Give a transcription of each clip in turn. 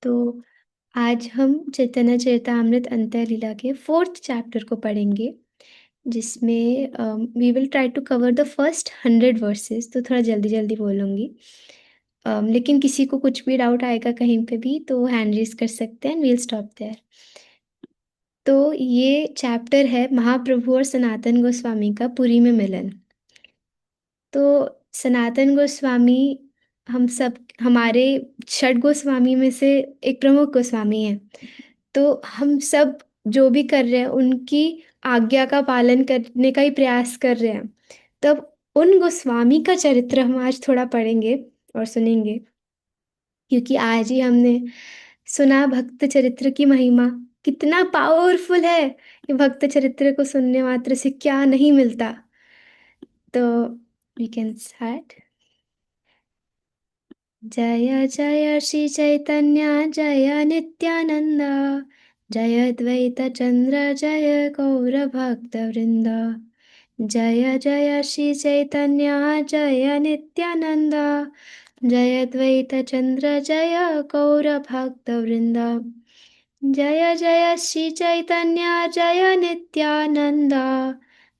तो आज हम चैतन्य चरितामृत अंतः लीला के फोर्थ चैप्टर को पढ़ेंगे, जिसमें we will try to cover the first 100 verses. तो थोड़ा जल्दी जल्दी बोलूँगी, लेकिन किसी को कुछ भी डाउट आएगा कहीं पे भी तो हैंड रेज कर सकते हैं, वील स्टॉप देयर। तो ये चैप्टर है महाप्रभु और सनातन गोस्वामी का पुरी में मिलन। तो सनातन गोस्वामी हम सब हमारे षड गोस्वामी में से एक प्रमुख गोस्वामी है। तो हम सब जो भी कर रहे हैं उनकी आज्ञा का पालन करने का ही प्रयास कर रहे हैं। तब उन गोस्वामी का चरित्र हम आज थोड़ा पढ़ेंगे और सुनेंगे, क्योंकि आज ही हमने सुना भक्त चरित्र की महिमा कितना पावरफुल है। ये भक्त चरित्र को सुनने मात्र से क्या नहीं मिलता। तो वी कैन स्टार्ट। जय जय श्री चैतन्य जय नित्यानंद, जय द्वैत चंद्र जय गौर भक्त वृंद। जय जय श्री चैतन्य जय नित्यानंद, जय द्वैत चंद्र जय गौर भक्त वृंद। जय जय श्री चैतन्य जय नित्यानंद,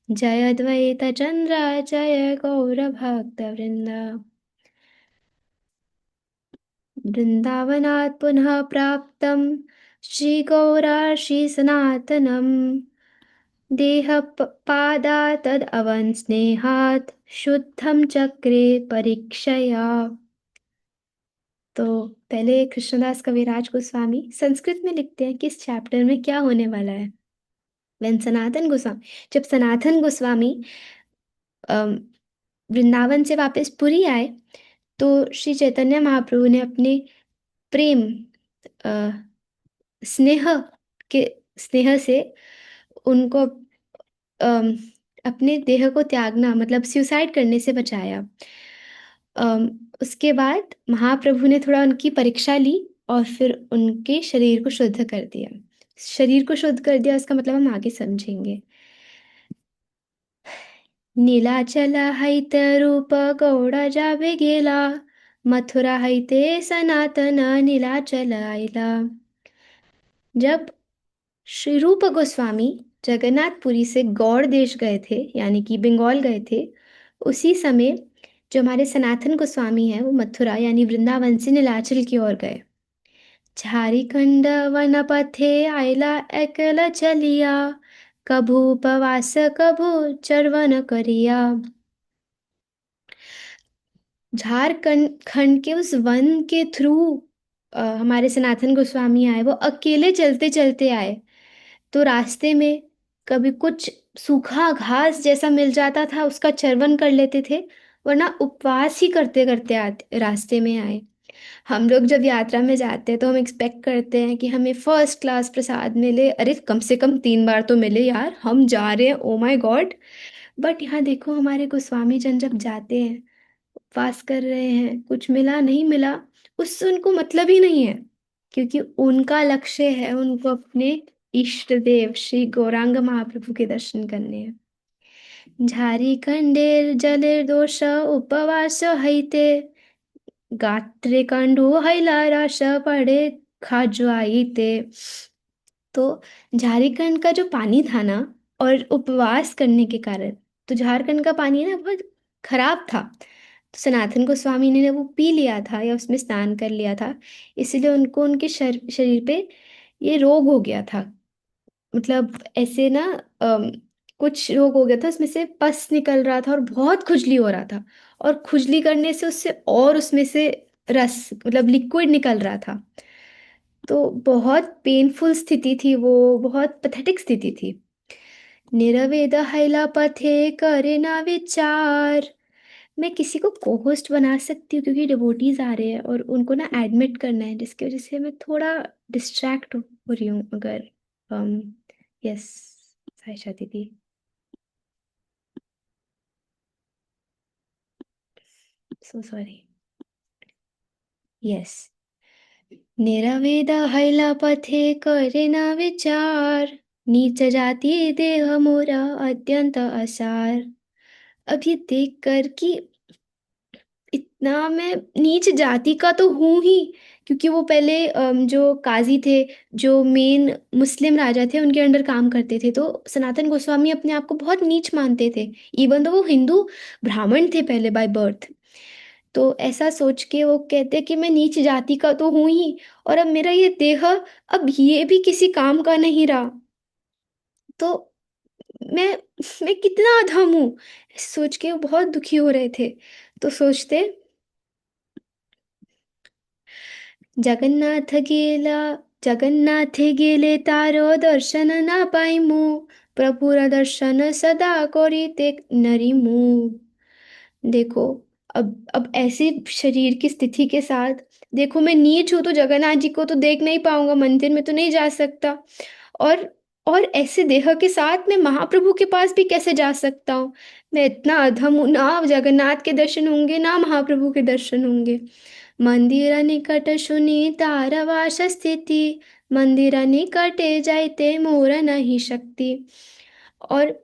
जय द्वैत चंद्र जय गौर भक्त वृंद। वृन्दावनात् पुनः प्राप्तं श्रीगौरा श्रीसनातनं, देहपादा तदवन् स्नेहात् शुद्धं चक्रे परीक्षया। तो पहले कृष्णदास कविराज गोस्वामी संस्कृत में लिखते हैं कि इस चैप्टर में क्या होने वाला है। जब सनातन गोस्वामी अम, वृंदावन से वापस पुरी आए, तो श्री चैतन्य महाप्रभु ने अपने प्रेम, अ, स्नेह के स्नेह से उनको अम, अपने देह को त्यागना मतलब सुसाइड करने से बचाया। अम, उसके बाद महाप्रभु ने थोड़ा उनकी परीक्षा ली और फिर उनके शरीर को शुद्ध कर दिया। शरीर को शुद्ध कर दिया उसका मतलब हम आगे समझेंगे। नीलाचल हैत रूप गौड़ जाबे गेला, मथुरा हैते सनातन नीलाचल आइला। जब श्री रूप गोस्वामी जगन्नाथपुरी से गौड़ देश गए थे, यानी कि बंगाल गए थे, उसी समय जो हमारे सनातन गोस्वामी हैं वो मथुरा यानी वृंदावन से नीलाचल की ओर गए। झारीखंड वनपथे आइला एकल चलिया, कभू उपवास कभू चरवन करिया। झारखंड खंड के उस वन के थ्रू हमारे सनातन गोस्वामी आए। वो अकेले चलते चलते आए, तो रास्ते में कभी कुछ सूखा घास जैसा मिल जाता था उसका चर्वण कर लेते थे, वरना उपवास ही करते करते आते रास्ते में आए। हम लोग जब यात्रा में जाते हैं तो हम एक्सपेक्ट करते हैं कि हमें फर्स्ट क्लास प्रसाद मिले, अरे कम से कम 3 बार तो मिले यार, हम जा रहे हैं, ओ माय गॉड। बट यहाँ देखो हमारे गोस्वामी जन जब जाते हैं, उपवास कर रहे हैं, कुछ मिला नहीं मिला उससे उनको मतलब ही नहीं है, क्योंकि उनका लक्ष्य है उनको अपने इष्ट देव श्री गौरांग महाप्रभु के दर्शन करने हैं। झारीखंडेर जलेर दोष उपवास हईते, गात्रे कांडू हैला रस पड़े खाजवाईते। तो झारखंड का जो पानी था ना, और उपवास करने के कारण, तो झारखंड का पानी ना बहुत खराब था। तो सनातन गोस्वामी ने वो पी लिया था या उसमें स्नान कर लिया था, इसीलिए उनको उनके शरीर पे ये रोग हो गया था। मतलब ऐसे ना, अम, कुछ रोग हो गया था, उसमें से पस निकल रहा था और बहुत खुजली हो रहा था। और खुजली करने से उससे और उसमें से रस मतलब लिक्विड निकल रहा था। तो बहुत पेनफुल स्थिति थी वो, बहुत पथेटिक स्थिति थी। निरवेद हैला पथे करे ना विचार। मैं किसी को को होस्ट बना सकती हूँ क्योंकि डिवोटीज आ रहे हैं और उनको ना एडमिट करना है, जिसकी वजह से मैं थोड़ा डिस्ट्रैक्ट हो रही हूँ। अगर यस, साइशा दीदी। So sorry. यस। निरवेद हैला पथे करे ना विचार, नीच जाति देह मोरा अत्यंत असार। अब ये देख कर कि इतना मैं नीच जाति का तो हूं ही, क्योंकि वो पहले जो काजी थे, जो मेन मुस्लिम राजा थे, उनके अंडर काम करते थे, तो सनातन गोस्वामी अपने आप को बहुत नीच मानते थे। इवन तो वो हिंदू ब्राह्मण थे पहले बाय बर्थ। तो ऐसा सोच के वो कहते कि मैं नीच जाति का तो हूं ही, और अब मेरा ये देह अब ये भी किसी काम का नहीं रहा, तो मैं मैं कितना अधम हूँ, सोच के वो बहुत दुखी हो रहे थे। तो सोचते, जगन्नाथ गेला जगन्नाथे गेले तारो दर्शन ना पाइमु, प्रभुर दर्शन सदा करिते नरिमु। देखो, अब ऐसे शरीर की स्थिति के साथ, देखो मैं नीच हूं तो जगन्नाथ जी को तो देख नहीं पाऊंगा, मंदिर में तो नहीं जा सकता, और और ऐसे देह के साथ मैं महाप्रभु के पास भी कैसे जा सकता हूँ। मैं इतना अधम हूं, ना जगन्नाथ के दर्शन होंगे ना महाप्रभु के दर्शन होंगे। मंदिर निकट सुनी तारवास स्थिति, मंदिर निकटे जाइते मोर नहीं शक्ति। और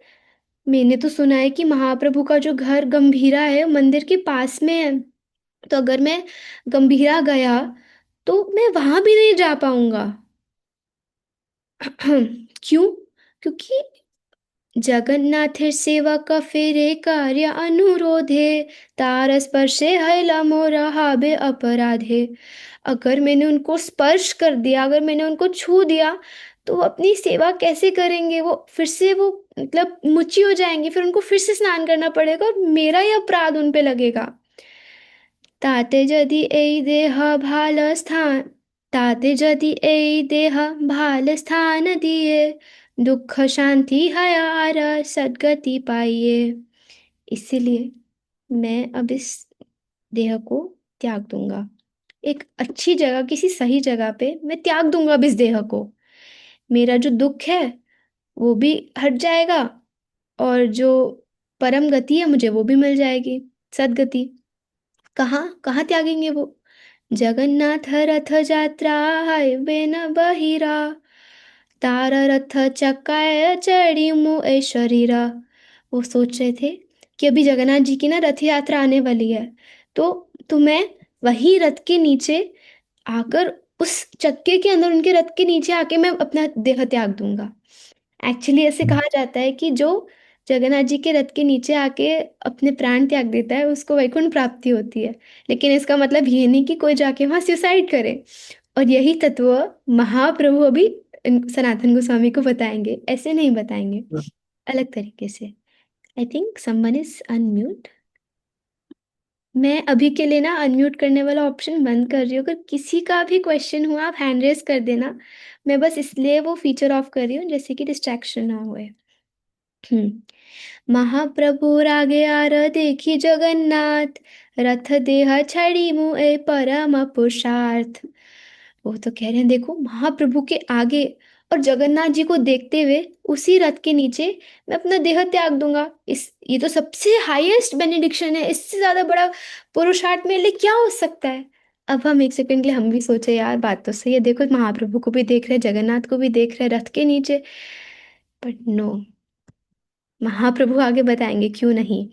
मैंने तो सुना है कि महाप्रभु का जो घर गंभीरा है मंदिर के पास में है, तो अगर मैं गंभीरा गया तो मैं वहां भी नहीं जा पाऊंगा। क्यों? क्योंकि जगन्नाथेर सेवक फेरे कार्य अनुरोधे, तार स्पर्शे हैला मोरा हाबे अपराधे। अगर मैंने उनको स्पर्श कर दिया, अगर मैंने उनको छू दिया, तो वो अपनी सेवा कैसे करेंगे? वो फिर से वो मतलब मुची हो जाएंगे, फिर उनको फिर से स्नान करना पड़ेगा और मेरा ही अपराध उन पे लगेगा। তাতে যদি এই দেহ ভাল স্থান তাতে যদি এই देह भाल स्थान दिए, दुख शांति है और सद्गति पाइए। इसीलिए मैं अब इस देह को त्याग दूंगा। एक अच्छी जगह, किसी सही जगह पे मैं त्याग दूंगा अब इस देह को। मेरा जो दुख है वो भी हट जाएगा, और जो परम गति है मुझे वो भी मिल जाएगी, सद्गति। कहाँ कहाँ त्यागेंगे वो? जगन्नाथ रथ यात्रा हाईवे न बहिरा, तार रथ चकाए चढ़ी मुँह शरीरा। वो सोच रहे थे कि अभी जगन्नाथ जी की ना रथ यात्रा आने वाली है, तो मैं वही रथ के नीचे आकर, उस चक्के के अंदर उनके रथ के नीचे आके मैं अपना देह त्याग दूंगा। एक्चुअली ऐसे कहा जाता है कि जो जगन्नाथ जी के रथ के नीचे आके अपने प्राण त्याग देता है उसको वैकुंठ प्राप्ति होती है। लेकिन इसका मतलब ये नहीं कि कोई जाके वहां सुसाइड करे। और यही तत्व महाप्रभु अभी सनातन गोस्वामी को बताएंगे, ऐसे नहीं बताएंगे, अलग तरीके से। I think someone is unmute. मैं अभी के लिए ना अनम्यूट करने वाला ऑप्शन बंद कर रही हूँ, अगर किसी का भी क्वेश्चन हुआ आप हैंड रेज कर देना। मैं बस इसलिए वो फीचर ऑफ कर रही हूँ जैसे कि डिस्ट्रैक्शन ना हुए। महाप्रभु रागे आर देखी जगन्नाथ, रथ देह छड़ी मुए परम पुरुषार्थ। वो तो कह रहे हैं, देखो महाप्रभु के आगे और जगन्नाथ जी को देखते हुए उसी रथ के नीचे मैं अपना देह त्याग दूंगा। इस ये तो सबसे हाईएस्ट बेनिडिक्शन है, इससे ज्यादा बड़ा पुरुषार्थ मेरे लिए क्या हो सकता है? अब हम एक सेकंड के लिए हम भी सोचे, यार बात तो सही है, देखो महाप्रभु को भी देख रहे हैं, जगन्नाथ को भी देख रहे हैं रथ के नीचे। बट नो, महाप्रभु आगे बताएंगे क्यों नहीं।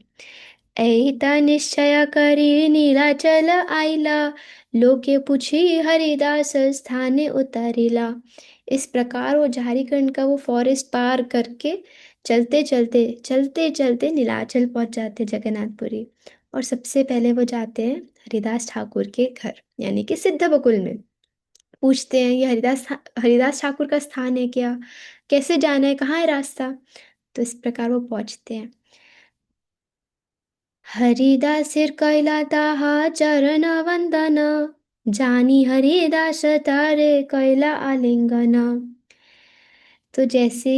ऐता निश्चय करी नीलाचल आइला, लोके पूछी हरिदास स्थाने उतारिला। इस प्रकार वो झारीखंड का वो फॉरेस्ट पार करके चलते चलते चलते चलते नीलाचल पहुंच जाते जगन्नाथपुरी। और सबसे पहले वो जाते हैं हरिदास ठाकुर के घर, यानी कि सिद्ध बकुल में। पूछते हैं ये हरिदास ठाकुर का स्थान है क्या, कैसे जाना है, कहाँ है रास्ता? तो इस प्रकार वो पहुंचते हैं। हरिदासेर कैला ताहा चरण वंदन, जानी हरिदास तारे कैला आलिंगन। तो जैसे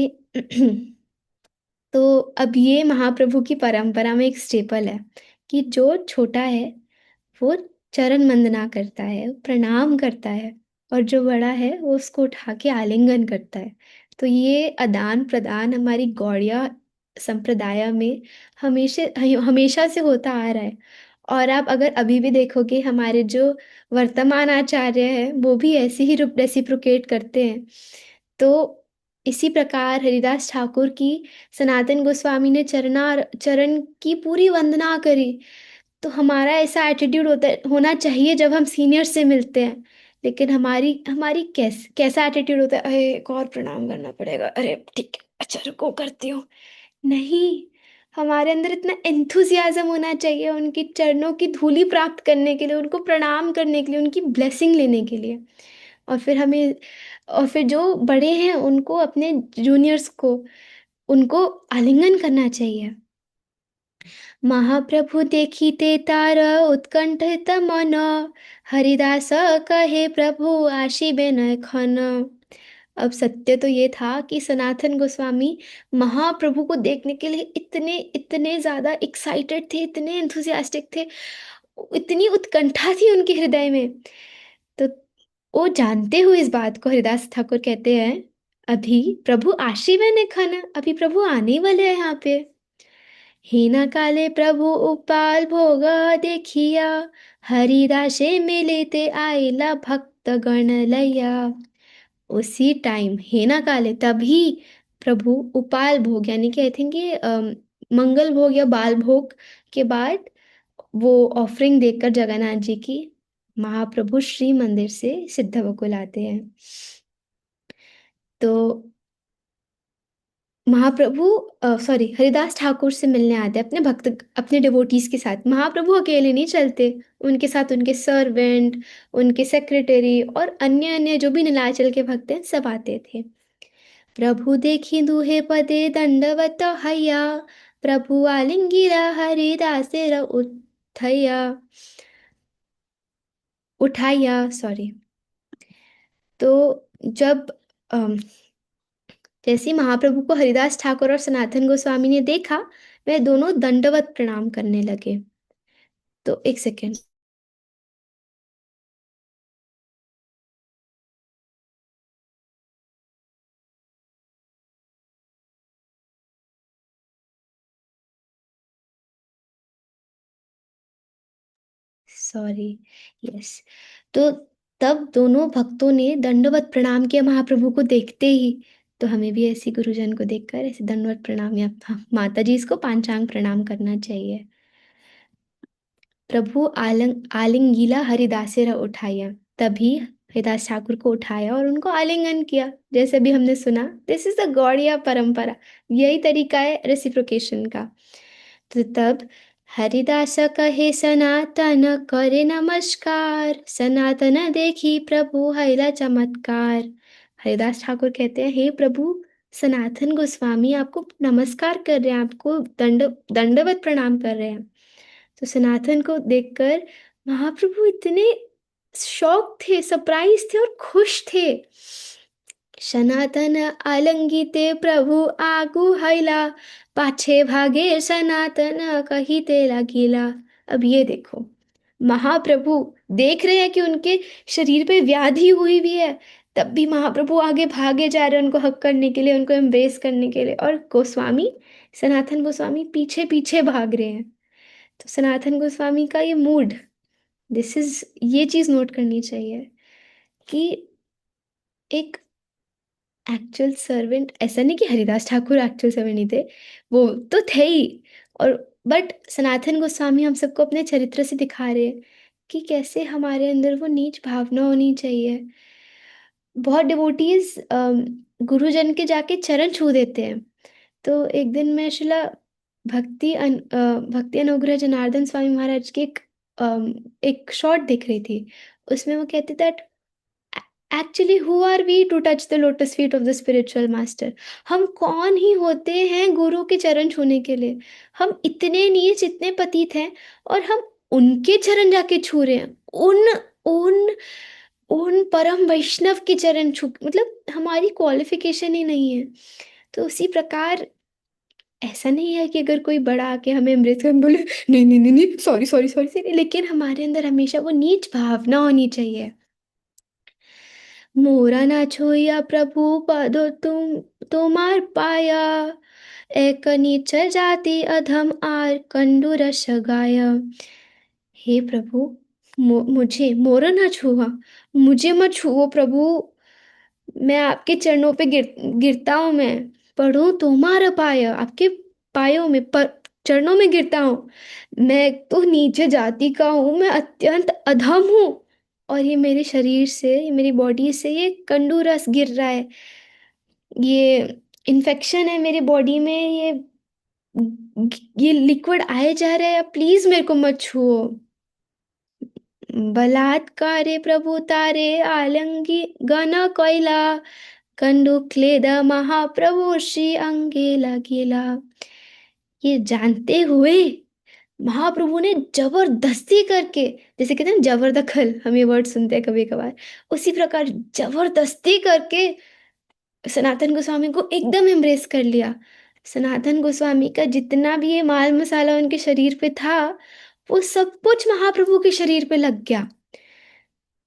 तो अब ये महाप्रभु की परंपरा में एक स्टेपल है कि जो छोटा है वो चरण वंदना करता है, प्रणाम करता है, और जो बड़ा है वो उसको उठा के आलिंगन करता है। तो ये आदान प्रदान हमारी गौड़िया संप्रदाय में हमेशा हमेशा से होता आ रहा है। और आप अगर अभी भी देखोगे हमारे जो वर्तमान आचार्य हैं वो भी ऐसे ही रेसिप्रोकेट करते हैं। तो इसी प्रकार हरिदास ठाकुर की सनातन गोस्वामी ने चरण की पूरी वंदना करी। तो हमारा ऐसा एटीट्यूड होना चाहिए जब हम सीनियर से मिलते हैं, लेकिन हमारी हमारी कैसा एटीट्यूड होता है, अरे एक और प्रणाम करना पड़ेगा, अरे ठीक है अच्छा रुको करती हूँ। नहीं, हमारे अंदर इतना एंथुसियाज्म होना चाहिए उनकी चरणों की धूली प्राप्त करने के लिए, उनको प्रणाम करने के लिए, उनकी ब्लेसिंग लेने के लिए। और फिर हमें, और फिर जो बड़े हैं उनको, अपने जूनियर्स को, उनको आलिंगन करना चाहिए। महाप्रभु देखिते तार उत्कंठित मन, हरिदास कहे प्रभु आशिबे न खन। अब सत्य तो ये था कि सनातन गोस्वामी महाप्रभु को देखने के लिए इतने इतने ज्यादा एक्साइटेड थे, इतने एंथुसियास्टिक थे, इतनी उत्कंठा थी उनके हृदय में। तो वो जानते हुए इस बात को हरिदास ठाकुर कहते हैं, अभी प्रभु आशिबे न खन, अभी प्रभु आने वाले हैं यहाँ पे। हीना काले प्रभु उपाल भोग देखिया, हरिदासे मिलिते आइला भक्त गण लैया। उसी टाइम हीना काले, तभी प्रभु उपाल भोग, यानी कि आई थिंक ये मंगल भोग या बाल भोग के बाद वो ऑफरिंग देकर जगन्नाथ जी की, महाप्रभु श्री मंदिर से सिद्ध बकुल आते हैं। तो महाप्रभु, सॉरी, हरिदास ठाकुर से मिलने आते हैं अपने भक्त, अपने डिवोटीज के साथ। महाप्रभु अकेले नहीं चलते, उनके साथ उनके सर्वेंट, उनके सेक्रेटरी और अन्य अन्य जो भी नीलाचल के भक्त हैं सब आते थे। प्रभु देखी दुहे पदे दंडवत हैया, प्रभु आलिंगिरा हरिदासेर उठैया, उठाया, सॉरी। तो जब जैसे ही महाप्रभु को हरिदास ठाकुर और सनातन गोस्वामी ने देखा, वे दोनों दंडवत प्रणाम करने लगे। तो एक सेकेंड, सॉरी, यस। तो तब दोनों भक्तों ने दंडवत प्रणाम किया महाप्रभु को देखते ही। तो हमें भी ऐसी गुरुजन को देखकर ऐसे दंडवत प्रणाम या माता जी इसको पांचांग प्रणाम करना चाहिए। प्रभु आलिंगीला हरिदासेरा उठाया, तभी हरिदास ठाकुर को उठाया और उनको आलिंगन किया, जैसे भी हमने सुना। दिस इज द गौड़िया परंपरा, यही तरीका है रेसिप्रोकेशन का। तो तब हरिदास कहे सनातन करे नमस्कार, सनातन देखी प्रभु हैला चमत्कार। हरिदास ठाकुर कहते हैं, हे प्रभु, सनातन गोस्वामी आपको नमस्कार कर रहे हैं, आपको दंडवत प्रणाम कर रहे हैं। तो सनातन को देखकर महाप्रभु इतने शॉक थे, सरप्राइज थे और खुश थे। सनातन आलंगिते प्रभु आगु हैला, पाछे भागे सनातन कहिते लागिला। अब ये देखो, महाप्रभु देख रहे हैं कि उनके शरीर पे व्याधि हुई भी है, तब भी महाप्रभु आगे भागे जा रहे हैं उनको हक करने के लिए, उनको एम्ब्रेस करने के लिए, और गोस्वामी, सनातन गोस्वामी पीछे पीछे भाग रहे हैं। तो सनातन गोस्वामी का ये मूड, दिस इज, ये चीज नोट करनी चाहिए कि एक एक्चुअल सर्वेंट, ऐसा नहीं कि हरिदास ठाकुर एक्चुअल सर्वेंट नहीं थे, वो तो थे ही, और बट सनातन गोस्वामी हम सबको अपने चरित्र से दिखा रहे हैं कि कैसे हमारे अंदर वो नीच भावना होनी चाहिए। बहुत डिवोटीज गुरुजन के जाके चरण छू देते हैं। तो एक दिन मैं शिला भक्ति अनुग्रह जनार्दन स्वामी महाराज की एक शॉर्ट देख रही थी। उसमें वो कहते that actually who are we to touch the lotus feet of the spiritual master. हम कौन ही होते हैं गुरु के चरण छूने के लिए? हम इतने नीच, इतने पतित हैं, और हम उनके चरण जाके छू रहे हैं, उन उन उन परम वैष्णव के चरण छू, मतलब हमारी क्वालिफिकेशन ही नहीं है। तो उसी प्रकार ऐसा नहीं है कि अगर कोई बड़ा आके हमें अमृत कर बोले, नहीं नहीं नहीं नहीं, सॉरी सॉरी सॉरी सॉरी, लेकिन हमारे अंदर हमेशा वो नीच भावना होनी चाहिए। मोरा ना छोया प्रभु पदो तुम्हार पाया, एक नीच जाति अधम आर कंडू रस गाया। हे प्रभु, मुझे मोरा ना छुआ, मुझे मत छुओ प्रभु, मैं आपके चरणों पे गिरता हूँ, मैं पढ़ूं तुम्हारा पाया, आपके पायों में, पर चरणों में गिरता हूँ। मैं तो नीचे जाति का हूँ, मैं अत्यंत अधम हूँ। और ये मेरे शरीर से, ये मेरी बॉडी से ये कंडू रस गिर रहा है, ये इन्फेक्शन है मेरी बॉडी में, ये लिक्विड आए जा रहा है, प्लीज मेरे को मत छुओ। बलात्कारे प्रभु तारे आलंगी गण कोइला, कंडू क्लेद महाप्रभु श्री अंगे लगेला। ये जानते हुए महाप्रभु ने जबरदस्ती करके, जैसे कहते हैं ना जबरदखल, हम ये वर्ड सुनते हैं कभी कभार, उसी प्रकार जबरदस्ती करके सनातन गोस्वामी को एकदम एम्ब्रेस कर लिया। सनातन गोस्वामी का जितना भी ये माल मसाला उनके शरीर पे था, वो सब कुछ महाप्रभु के शरीर पे लग गया।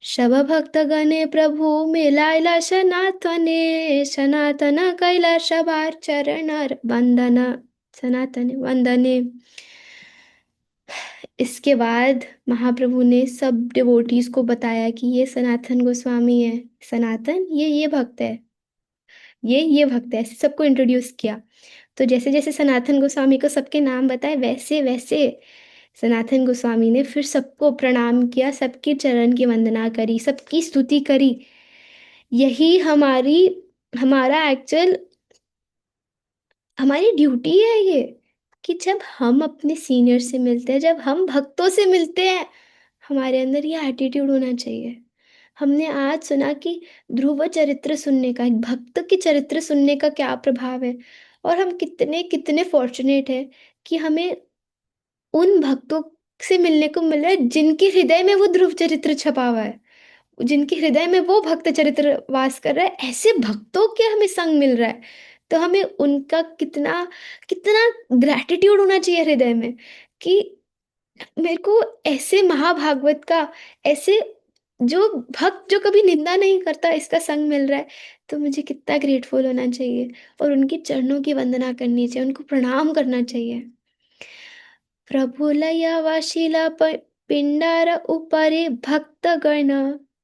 शब भक्त गणे प्रभु मिलाइला सनातने, सनातन कैला सबार चरण वंदना, सनातन वंदने। इसके बाद महाप्रभु ने सब डिवोटीज को बताया कि ये सनातन गोस्वामी है, सनातन ये भक्त है, ये भक्त है, ऐसे सबको इंट्रोड्यूस किया। तो जैसे जैसे सनातन गोस्वामी को सबके नाम बताए, वैसे वैसे सनातन गोस्वामी ने फिर सबको प्रणाम किया, सबके चरण की वंदना करी, सबकी स्तुति करी। यही हमारा एक्चुअल हमारी ड्यूटी है ये, कि जब हम अपने सीनियर से मिलते हैं, जब हम भक्तों से मिलते हैं, हमारे अंदर ये एटीट्यूड होना चाहिए। हमने आज सुना कि ध्रुव चरित्र सुनने का, एक भक्त के चरित्र सुनने का क्या प्रभाव है, और हम कितने कितने फॉर्चुनेट हैं कि हमें उन भक्तों से मिलने को मिल रहा है जिनके हृदय में वो ध्रुव चरित्र छपा हुआ है, जिनके हृदय में वो भक्त चरित्र वास कर रहा है, ऐसे भक्तों के हमें संग मिल रहा है। तो हमें उनका कितना कितना ग्रैटिट्यूड होना चाहिए हृदय में, कि मेरे को ऐसे महाभागवत का, ऐसे जो भक्त जो कभी निंदा नहीं करता, इसका संग मिल रहा है। तो मुझे कितना ग्रेटफुल होना चाहिए, और उनके चरणों की वंदना करनी चाहिए, उनको प्रणाम करना चाहिए। प्रभुलया वशिला पिंडार उपरे भक्तगण,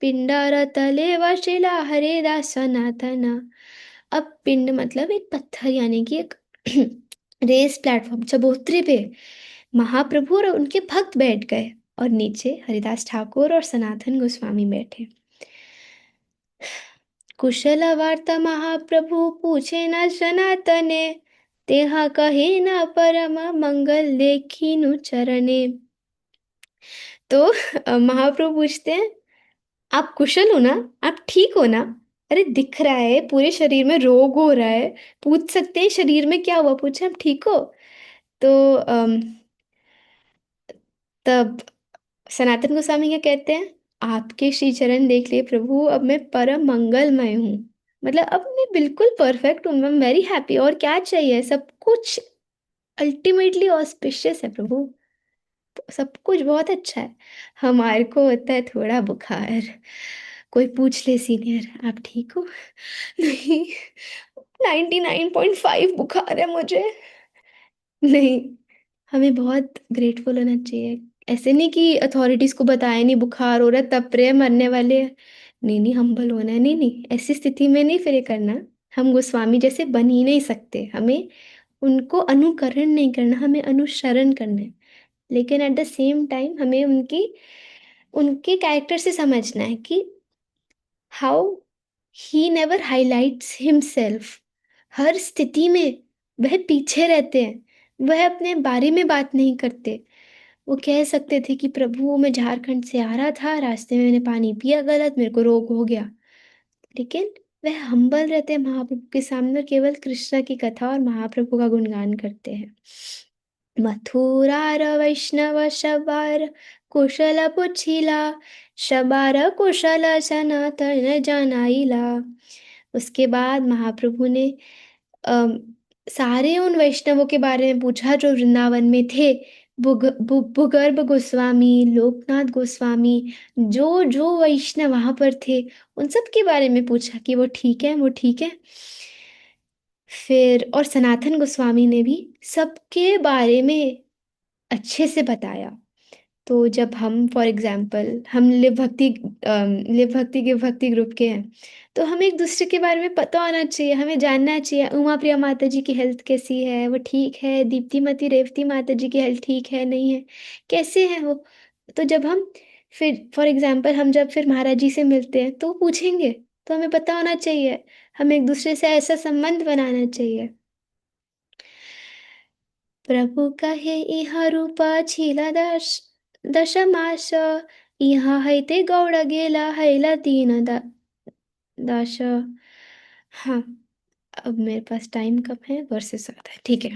पिंडार तले वशिला हरिदास सनातन। अब पिंड मतलब एक पत्थर, यानी कि एक रेस प्लेटफॉर्म, चबूतरे पे महाप्रभु और उनके भक्त बैठ गए, और नीचे हरिदास ठाकुर और सनातन गोस्वामी बैठे। कुशल वार्ता महाप्रभु पूछे न सनातने, तेहा कहे न परम मंगल देखिनु चरणे। तो महाप्रभु पूछते हैं, आप कुशल हो ना, आप ठीक हो ना? अरे दिख रहा है पूरे शरीर में रोग हो रहा है, पूछ सकते हैं शरीर में क्या हुआ, पूछे आप ठीक हो? तो तब सनातन गोस्वामी क्या कहते हैं, आपके श्री चरण देख लिए प्रभु, अब मैं परम मंगलमय हूँ, मतलब अब मैं बिल्कुल परफेक्ट हूँ, मैं वेरी हैप्पी, और क्या चाहिए, सब कुछ अल्टीमेटली ऑस्पिशियस है प्रभु, सब कुछ बहुत अच्छा है। हमारे को होता है थोड़ा बुखार, कोई पूछ ले सीनियर आप ठीक हो, नहीं 99.5 बुखार है मुझे, नहीं। हमें बहुत ग्रेटफुल होना चाहिए, ऐसे नहीं कि अथॉरिटीज को बताया नहीं बुखार हो रहा है, तप रहे हैं, मरने वाले हैं। नहीं नहीं, हम्बल होना है, नहीं नहीं, ऐसी स्थिति में नहीं फिर ये करना। हम गोस्वामी जैसे बन ही नहीं सकते, हमें उनको अनुकरण नहीं करना, हमें अनुसरण करना है। लेकिन एट द सेम टाइम हमें उनके कैरेक्टर से समझना है कि how he never highlights himself. हर स्थिति में वह पीछे रहते हैं, वह अपने बारे में बात नहीं करते। वो कह सकते थे कि प्रभु मैं झारखंड से आ रहा था, रास्ते में मैंने पानी पिया गलत, मेरे को रोग हो गया, लेकिन वह हम्बल रहते हैं महाप्रभु के सामने, और केवल कृष्ण की कथा और महाप्रभु का गुणगान करते हैं। मथुरार वैष्णव शबार कुशल पुछिला, शबार कुशल सनातन जनाइला। उसके बाद महाप्रभु ने अम, सारे उन वैष्णवों के बारे में पूछा जो वृंदावन में थे, भूगर्भ गोस्वामी, लोकनाथ गोस्वामी, जो जो वैष्णव वहां पर थे, उन सब के बारे में पूछा कि वो ठीक है, वो ठीक है। फिर और सनातन गोस्वामी ने भी सबके बारे में अच्छे से बताया। तो जब हम फॉर एग्जाम्पल हम लिव भक्ति के भक्ति ग्रुप के हैं, तो हमें एक दूसरे के बारे में पता होना चाहिए, हमें जानना चाहिए उमा प्रिया माता जी की हेल्थ कैसी है, वो ठीक है, दीप्तिमती रेवती माता जी की हेल्थ ठीक है नहीं है, कैसे है वो। तो जब हम फिर फॉर एग्जाम्पल हम जब फिर महाराज जी से मिलते हैं तो वो पूछेंगे, तो हमें पता होना चाहिए, हमें एक दूसरे से ऐसा संबंध बनाना चाहिए। प्रभु कहे इह रूप छिला दशमास, इहा है ते गौड़ गेला हैला दीन दाश। हाँ, अब मेरे पास टाइम कम है, वर्सेस आता है, ठीक है।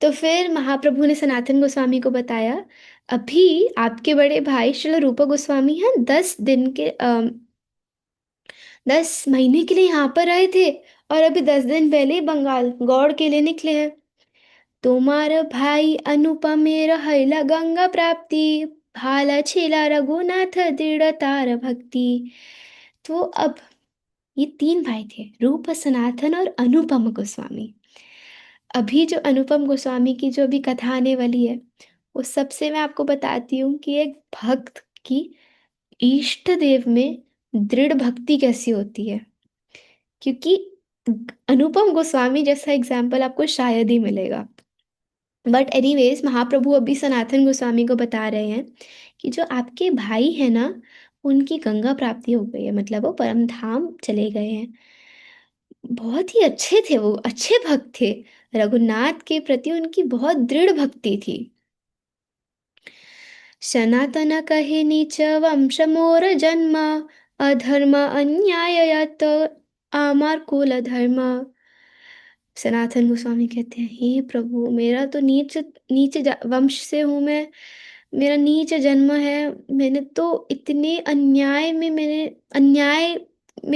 तो फिर महाप्रभु ने सनातन गोस्वामी को बताया, अभी आपके बड़े भाई श्रील रूप गोस्वामी हैं 10 दिन के 10 महीने के लिए यहाँ पर आए थे, और अभी 10 दिन पहले ही बंगाल गौड़ के लिए निकले हैं। तुम्हारा भाई अनुपमेर हैला गंगा प्राप्ति, भाला छेला रघुनाथ दृढ़ तार भक्ति। तो अब ये 3 भाई थे, रूप सनातन और अनुपम गोस्वामी। अभी जो अनुपम गोस्वामी की जो अभी कथा आने वाली है, उस सबसे मैं आपको बताती हूँ कि एक भक्त की इष्ट देव में दृढ़ भक्ति कैसी होती है। क्योंकि अनुपम गोस्वामी जैसा एग्जाम्पल आपको शायद ही मिलेगा। बट एनीवेज महाप्रभु अभी सनातन गोस्वामी को बता रहे हैं कि जो आपके भाई है ना, उनकी गंगा प्राप्ति हो गई है, मतलब वो परम धाम चले गए हैं। बहुत ही अच्छे थे, वो अच्छे भक्त थे, रघुनाथ के प्रति उनकी बहुत दृढ़ भक्ति थी। सनातन कहे नीच वंश मोर जन्म, अधर्म अन्याय तो आमार कुल धर्म। सनातन गोस्वामी कहते हैं, हे प्रभु, मेरा तो नीच नीच वंश से हूँ मैं, मेरा नीच जन्म है। मैंने तो इतने अन्याय में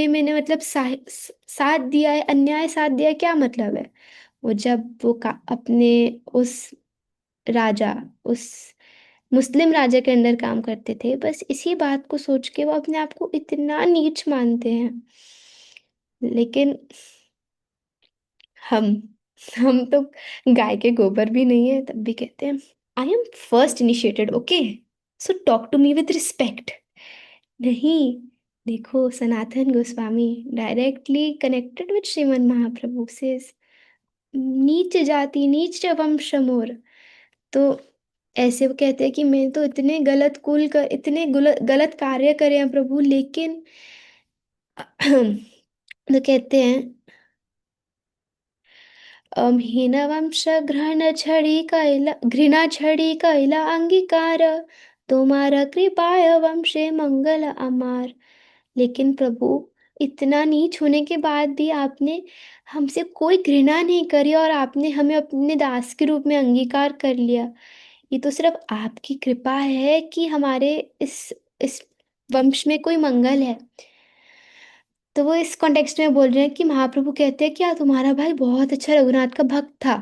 मैंने मतलब साथ दिया है, अन्याय साथ दिया है, क्या मतलब है। वो जब अपने उस राजा, उस मुस्लिम राजा के अंडर काम करते थे, बस इसी बात को सोच के वो अपने आप को इतना नीच मानते हैं। लेकिन हम हम तो गाय के गोबर भी नहीं है, तब भी कहते हैं I am first initiated, okay, so talk to me with respect. नहीं, देखो Sanatan Goswami directly connected with Shriman Mahaprabhu से, नीच जाति नीच वंश मोर। तो ऐसे वो कहते हैं कि मैं तो इतने गलत कुल कर, इतने गलत कार्य करे हैं प्रभु, लेकिन तो कहते हैं हीनवंश घृणा छड़ी कैला अंगीकार, तुम्हारा कृपाय वंशे मंगल अमार। लेकिन प्रभु, इतना नीच होने के बाद भी आपने हमसे कोई घृणा नहीं करी, और आपने हमें अपने दास के रूप में अंगीकार कर लिया। ये तो सिर्फ आपकी कृपा है कि हमारे इस वंश में कोई मंगल है। तो वो इस कॉन्टेक्स्ट में बोल रहे हैं कि महाप्रभु कहते हैं कि तुम्हारा भाई बहुत अच्छा रघुनाथ का भक्त था।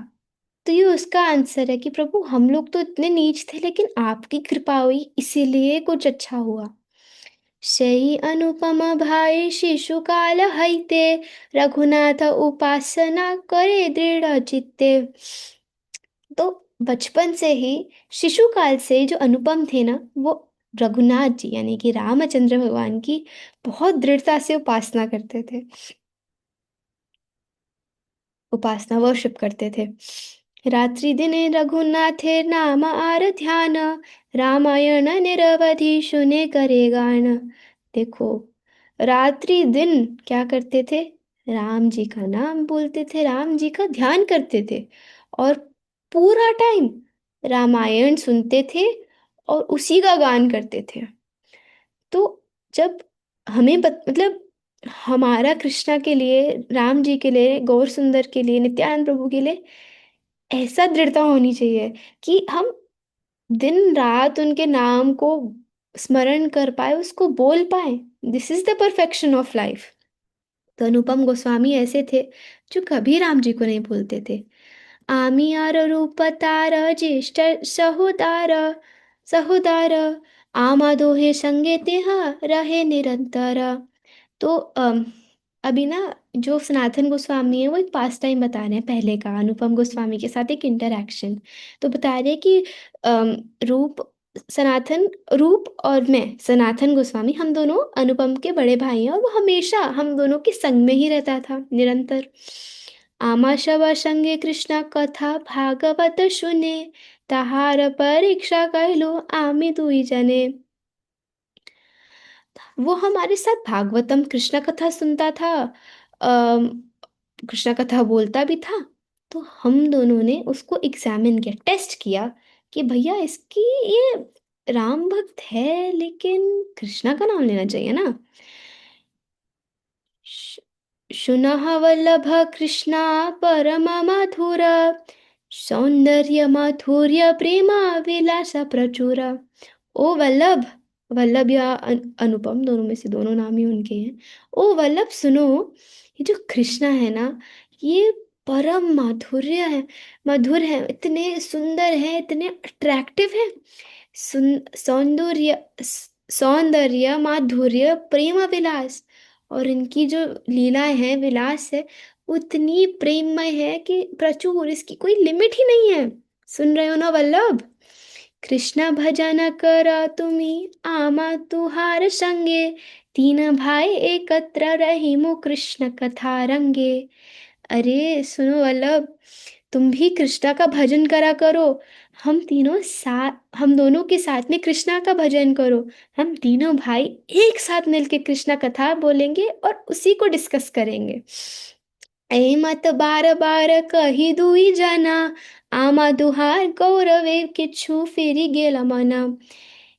तो ये उसका आंसर है कि प्रभु, हम लोग तो इतने नीच थे, लेकिन आपकी कृपा हुई, इसीलिए कुछ अच्छा हुआ। सई अनुपम भाई शिशु काल हईते, रघुनाथ उपासना करे दृढ़ चित्ते। तो बचपन से ही, शिशु काल से जो अनुपम थे ना, वो रघुनाथ जी यानी कि रामचंद्र भगवान की बहुत दृढ़ता से उपासना करते थे, उपासना वर्शिप करते थे। रात्रि दिने रघुनाथे नाम आर ध्यान, रामायण निरवधि सुने करे गान। देखो, रात्रि दिन क्या करते थे, राम जी का नाम बोलते थे, राम जी का ध्यान करते थे, और पूरा टाइम रामायण सुनते थे और उसी का गान करते थे। तो जब हमें मतलब हमारा कृष्णा के लिए, राम जी के लिए, गौर सुंदर के लिए, नित्यानंद प्रभु के लिए ऐसा दृढ़ता होनी चाहिए कि हम दिन रात उनके नाम को स्मरण कर पाए, उसको बोल पाए। This is the perfection of life. तो अनुपम गोस्वामी ऐसे थे जो कभी राम जी को नहीं भूलते थे। आमियार रूप तार ज्येष्ठ सहोदार सहोदार, आमा दोहे संगे तेहा रहे निरंतर। तो अभी ना जो सनातन गोस्वामी है वो एक पास टाइम बता रहे हैं पहले का, अनुपम गोस्वामी के साथ एक इंटरैक्शन। तो बता रहे हैं कि रूप सनातन रूप और मैं सनातन गोस्वामी, हम दोनों अनुपम के बड़े भाई हैं, और वो हमेशा हम दोनों के संग में ही रहता था निरंतर। आमा शवा संगे कृष्णा कथा भागवत सुने, ताहार परीक्षा कहलो आमी दुई जने। वो हमारे साथ भागवतम कृष्ण कथा सुनता था, अम, कृष्ण कथा बोलता भी था। तो हम दोनों ने उसको एग्जामिन किया, टेस्ट किया कि भैया इसकी ये राम भक्त है लेकिन कृष्णा का नाम लेना चाहिए ना। शुनः वल्लभ कृष्णा परम मधुर, सौंदर्य माधुर्य प्रेम विलास प्रचुर। ओ वल्लभ, वल्लभ या अनुपम, दोनों में से दोनों नाम ही उनके हैं। ओ वल्लभ सुनो, ये जो कृष्णा है ना, ये परम माधुर्य है, मधुर है, इतने सुंदर है, इतने अट्रैक्टिव है। सौंदर्य, सौंदर्य माधुर्य प्रेम विलास, और इनकी जो लीलाएं हैं, विलास है, उतनी प्रेममय है कि प्रचुर, इसकी कोई लिमिट ही नहीं है। सुन रहे हो ना वल्लभ? कृष्ण भजन कर तुम्ही आमा तुहार संगे, तीन भाई एकत्र रहीमु कृष्ण कथा रंगे। अरे सुनो वल्लभ, तुम भी कृष्णा का भजन करा करो। हम दोनों के साथ में कृष्णा का भजन करो। हम तीनों भाई एक साथ मिलके कृष्णा कथा बोलेंगे और उसी को डिस्कस करेंगे। ऐ मत बार बार कही दुई जना, आमा दुहार गौरवे किच्छु फेरी गेला मना।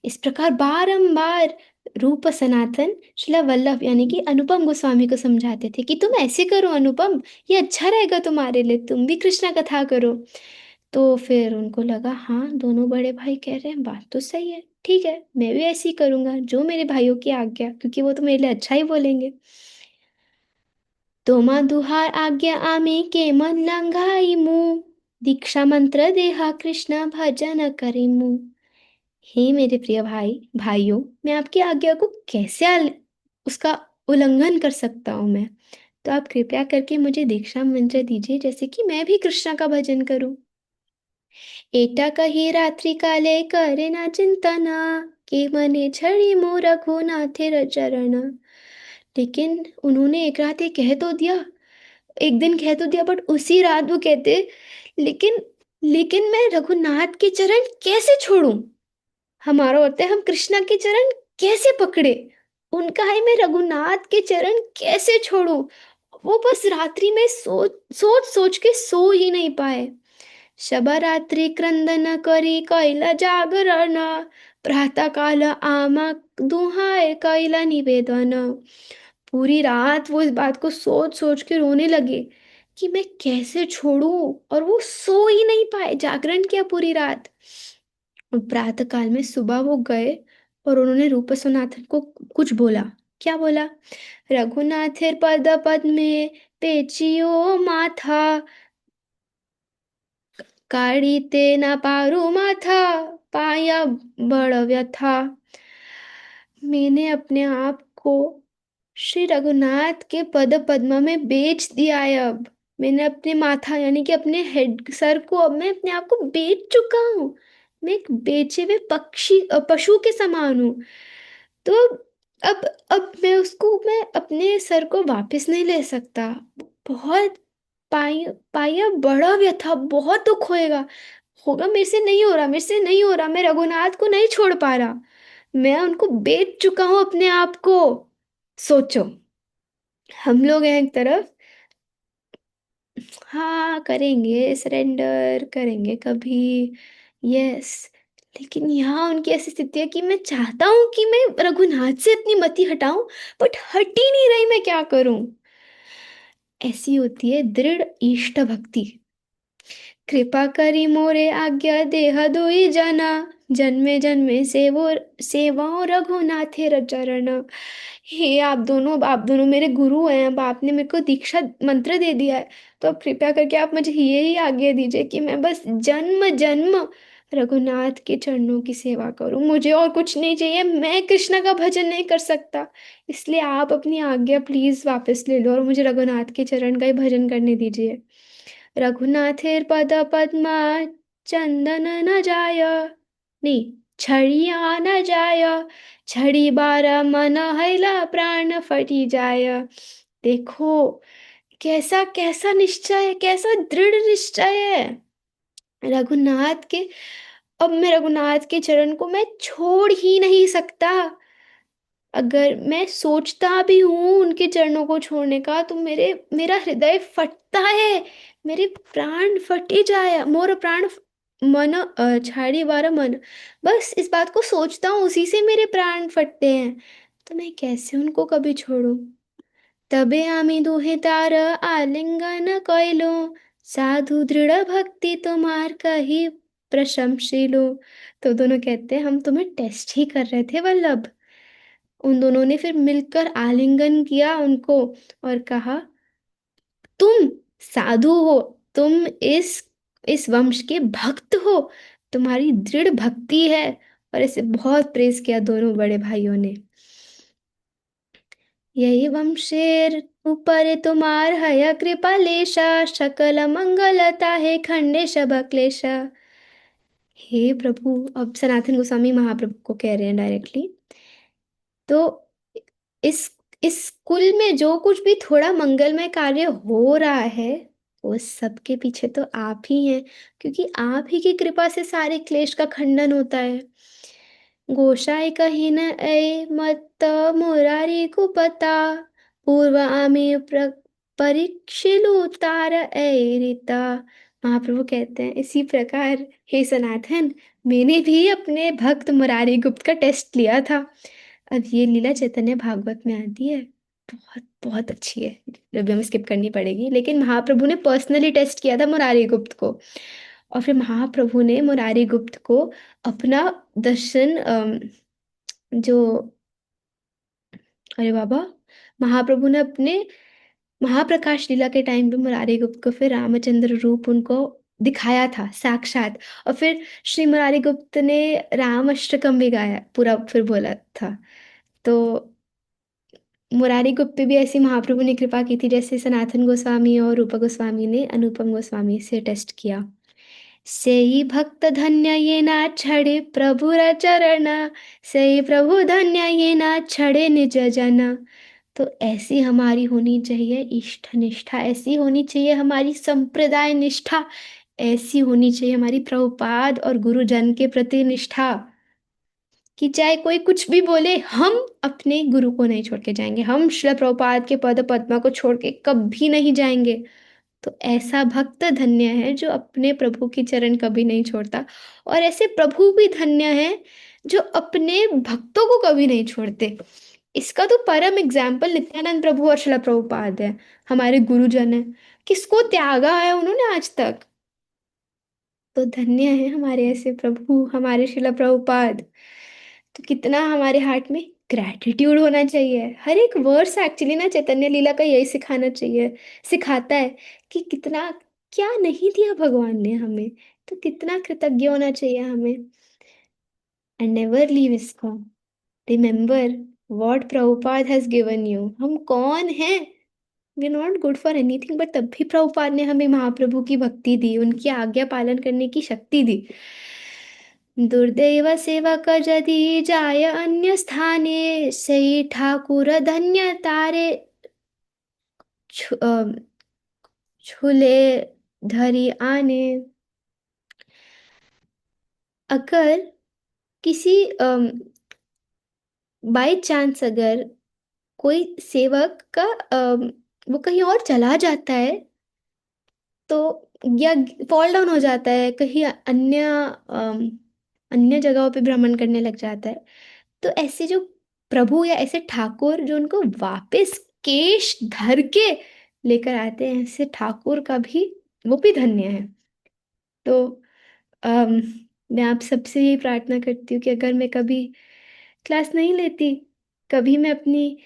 इस प्रकार बारंबार रूप सनातन शिला वल्लभ यानी कि अनुपम गोस्वामी को समझाते थे कि तुम ऐसे करो अनुपम, ये अच्छा रहेगा तुम्हारे लिए, तुम भी कृष्णा कथा करो। तो फिर उनको लगा हाँ, दोनों बड़े भाई कह रहे हैं, बात तो सही है, ठीक है, मैं भी ऐसे ही करूंगा जो मेरे भाइयों की आज्ञा, क्योंकि वो तो मेरे लिए अच्छा ही बोलेंगे। तोमा दुहार आज्ञा आमे के मन लंघाई मुँह, दीक्षा मंत्र देहा कृष्ण भजन करी मुँह। हे मेरे प्रिय भाइयों, मैं आपकी आज्ञा को कैसे उसका उल्लंघन कर सकता हूँ मैं। तो आप कृपया करके मुझे दीक्षा मंत्र दीजिए, जैसे कि मैं भी कृष्णा का भजन करूं। एटा कही रात्रि काले करे ना चिंतना, के मने छड़ी मोर रघुनाथेर चरण। लेकिन उन्होंने एक रात ये कह तो दिया, एक दिन कह तो दिया, बट उसी रात वो कहते, लेकिन लेकिन मैं रघुनाथ के चरण कैसे छोड़ूं। हमारा होता है हम कृष्णा के चरण कैसे पकड़े, उनका है मैं रघुनाथ के चरण कैसे छोड़ूं। वो बस रात्रि में सोच सोच के सो ही नहीं पाए। शबा रात्रि क्रंदन करी कैला जागरण, प्रातः काल आमा दुहाए कैला निवेदन। पूरी रात वो इस बात को सोच सोच के रोने लगे कि मैं कैसे छोड़ूं, और वो सो ही नहीं पाए, जागरण किया पूरी रात। प्रातः काल में सुबह वो गए और उन्होंने रूप सनातन को कुछ बोला। क्या बोला? रघुनाथेर पद पद में पेचियो माथा, काढ़ीते ना पारू माथा, पाया बड़ व्यथा। मैंने अपने आप को श्री रघुनाथ के पद पद्म में बेच दिया है अब। मैंने अपने माथा यानी कि अपने हेड सर को अब मैं अपने आप को बेच चुका हूँ। मैं एक बेचे हुए पशु के समान हूँ। तो अब मैं अपने सर को वापस नहीं ले सकता। बहुत पाया बड़ा व्यथा, बहुत दुख होएगा, होगा, मेरे से नहीं हो रहा, मेरे से नहीं हो रहा, मैं रघुनाथ को नहीं छोड़ पा रहा, मैं उनको बेच चुका हूं अपने आप को। सोचो, हम लोग हैं एक तरफ, हाँ करेंगे, सरेंडर करेंगे कभी, यस, लेकिन यहाँ उनकी ऐसी स्थिति है कि मैं चाहता हूँ कि मैं रघुनाथ से अपनी मति हटाऊं, बट हट ही नहीं रही, मैं क्या करूं। ऐसी होती है दृढ़ इष्ट भक्ति। कृपा करी मोरे आज्ञा देह दुई जना, जन्मे जन्मे से वो सेवाओं रघुनाथेर चरण। हे आप दोनों मेरे गुरु हैं, अब आपने मेरे को दीक्षा मंत्र दे दिया है, तो अब कृपया करके आप मुझे ये ही आज्ञा दीजिए कि मैं बस जन्म जन्म रघुनाथ के चरणों की सेवा करूं, मुझे और कुछ नहीं चाहिए, मैं कृष्ण का भजन नहीं कर सकता। इसलिए आप अपनी आज्ञा प्लीज वापस ले लो और मुझे रघुनाथ के चरण का ही भजन करने दीजिए। रघुनाथेर पद पद्मा चंदन न जाय, नहीं, छड़िया न जाय, छड़ी बारा मन हैला प्राण फटी जाय। देखो, कैसा कैसा निश्चय है, कैसा दृढ़ निश्चय है रघुनाथ के। अब मैं रघुनाथ के चरण को मैं छोड़ ही नहीं सकता। अगर मैं सोचता भी हूँ उनके चरणों को छोड़ने का तो मेरा हृदय फटता है, मेरे प्राण फटे जाए, मोर प्राण मन छाड़ी वारा मन। बस इस बात को सोचता हूँ, उसी से मेरे प्राण फटते हैं। तो मैं कैसे उनको कभी छोड़ूं। तबे आमी दुहे तार आलिंगन कइलो, साधु दृढ़ भक्ति तुम्हार कही प्रशंसिलो। तो दोनों कहते हैं हम तुम्हें टेस्ट ही कर रहे थे वल्लभ। उन दोनों ने फिर मिलकर आलिंगन किया उनको और कहा, तुम साधु हो, तुम इस वंश के भक्त हो, तुम्हारी दृढ़ भक्ति है। और इसे बहुत प्रेज किया दोनों बड़े भाइयों ने। यही वंशेर ऊपर तुम्हार है कृपा लेशा, सकल मंगलता है खंडेश बकलेशा। हे प्रभु, अब सनातन गोस्वामी महाप्रभु को कह रहे हैं डायरेक्टली। तो इस इस कुल में जो कुछ भी थोड़ा मंगलमय कार्य हो रहा है, वो सबके पीछे तो आप ही हैं, क्योंकि आप ही की कृपा से सारे क्लेश का खंडन होता है। गोसाई कही न ऐ मत्त मुरारी को पता, पूर्व आमे परीक्षिलु तार ऐ रीता। महाप्रभु कहते हैं इसी प्रकार हे सनातन, मैंने भी अपने भक्त मुरारी गुप्त का टेस्ट लिया था। अब ये लीला चैतन्य भागवत में आती है, बहुत बहुत अच्छी है, अभी हमें स्किप करनी पड़ेगी। लेकिन महाप्रभु ने पर्सनली टेस्ट किया था मुरारी गुप्त को, और फिर महाप्रभु ने मुरारी गुप्त को अपना दर्शन जो, अरे बाबा, महाप्रभु ने अपने महाप्रकाश लीला के टाइम पे मुरारी गुप्त को फिर रामचंद्र रूप उनको दिखाया था साक्षात। और फिर श्री मुरारी गुप्त ने राम अष्टकम भी गाया, पूरा फिर बोला था। तो मुरारी गुप्त पे भी ऐसी महाप्रभु ने कृपा की थी, जैसे सनातन गोस्वामी और रूपा गोस्वामी ने अनुपम गोस्वामी से टेस्ट किया। सेई भक्त धन्य ये ना छड़े प्रभु र चरण, सेई प्रभु धन्य ये ना छड़े निज जन। तो ऐसी हमारी होनी चाहिए इष्ट निष्ठा, ऐसी होनी चाहिए हमारी संप्रदाय निष्ठा, ऐसी होनी चाहिए हमारी प्रभुपाद और गुरुजन के प्रति निष्ठा, कि चाहे कोई कुछ भी बोले, हम अपने गुरु को नहीं छोड़ के जाएंगे, हम श्रील प्रभुपाद के पद पद्मा को छोड़ के कभी नहीं जाएंगे। तो ऐसा भक्त धन्य है जो अपने प्रभु की चरण कभी नहीं छोड़ता। और ऐसे प्रभु भी धन्य है जो अपने भक्तों को कभी नहीं छोड़ते। इसका तो परम एग्जाम्पल नित्यानंद प्रभु और श्रील प्रभुपाद है, हमारे गुरुजन है। किसको त्यागा है उन्होंने आज तक। तो धन्य है हमारे ऐसे प्रभु, हमारे श्रील प्रभुपाद। तो कितना हमारे हार्ट में ग्रैटिट्यूड होना चाहिए। हर एक वर्स एक्चुअली ना चैतन्य लीला का यही सिखाना चाहिए, सिखाता है कि कितना क्या नहीं दिया भगवान ने हमें, तो कितना कृतज्ञ होना चाहिए हमें। And never leave ISKCON, remember what Prabhupada has given you. हम कौन हैं, we are not good for anything, but तब भी प्रभुपाद ने हमें महाप्रभु की भक्ति दी, उनकी आज्ञा पालन करने की शक्ति दी। दुर्दैव सेवक यदि जाय अन्य स्थाने, सई ठाकुर धन्य तारे छुले धरी आने। अगर किसी बाय चांस अगर कोई सेवक का वो कहीं और चला जाता है, तो या फॉल डाउन हो जाता है कहीं अन्य अन्य जगहों पे भ्रमण करने लग जाता है, तो ऐसे जो प्रभु या ऐसे ठाकुर जो उनको वापस केश धर के लेकर आते हैं, ऐसे ठाकुर का भी वो भी धन्य है। तो अम, मैं आप सबसे यही प्रार्थना करती हूँ कि अगर मैं कभी क्लास नहीं लेती, कभी मैं अपनी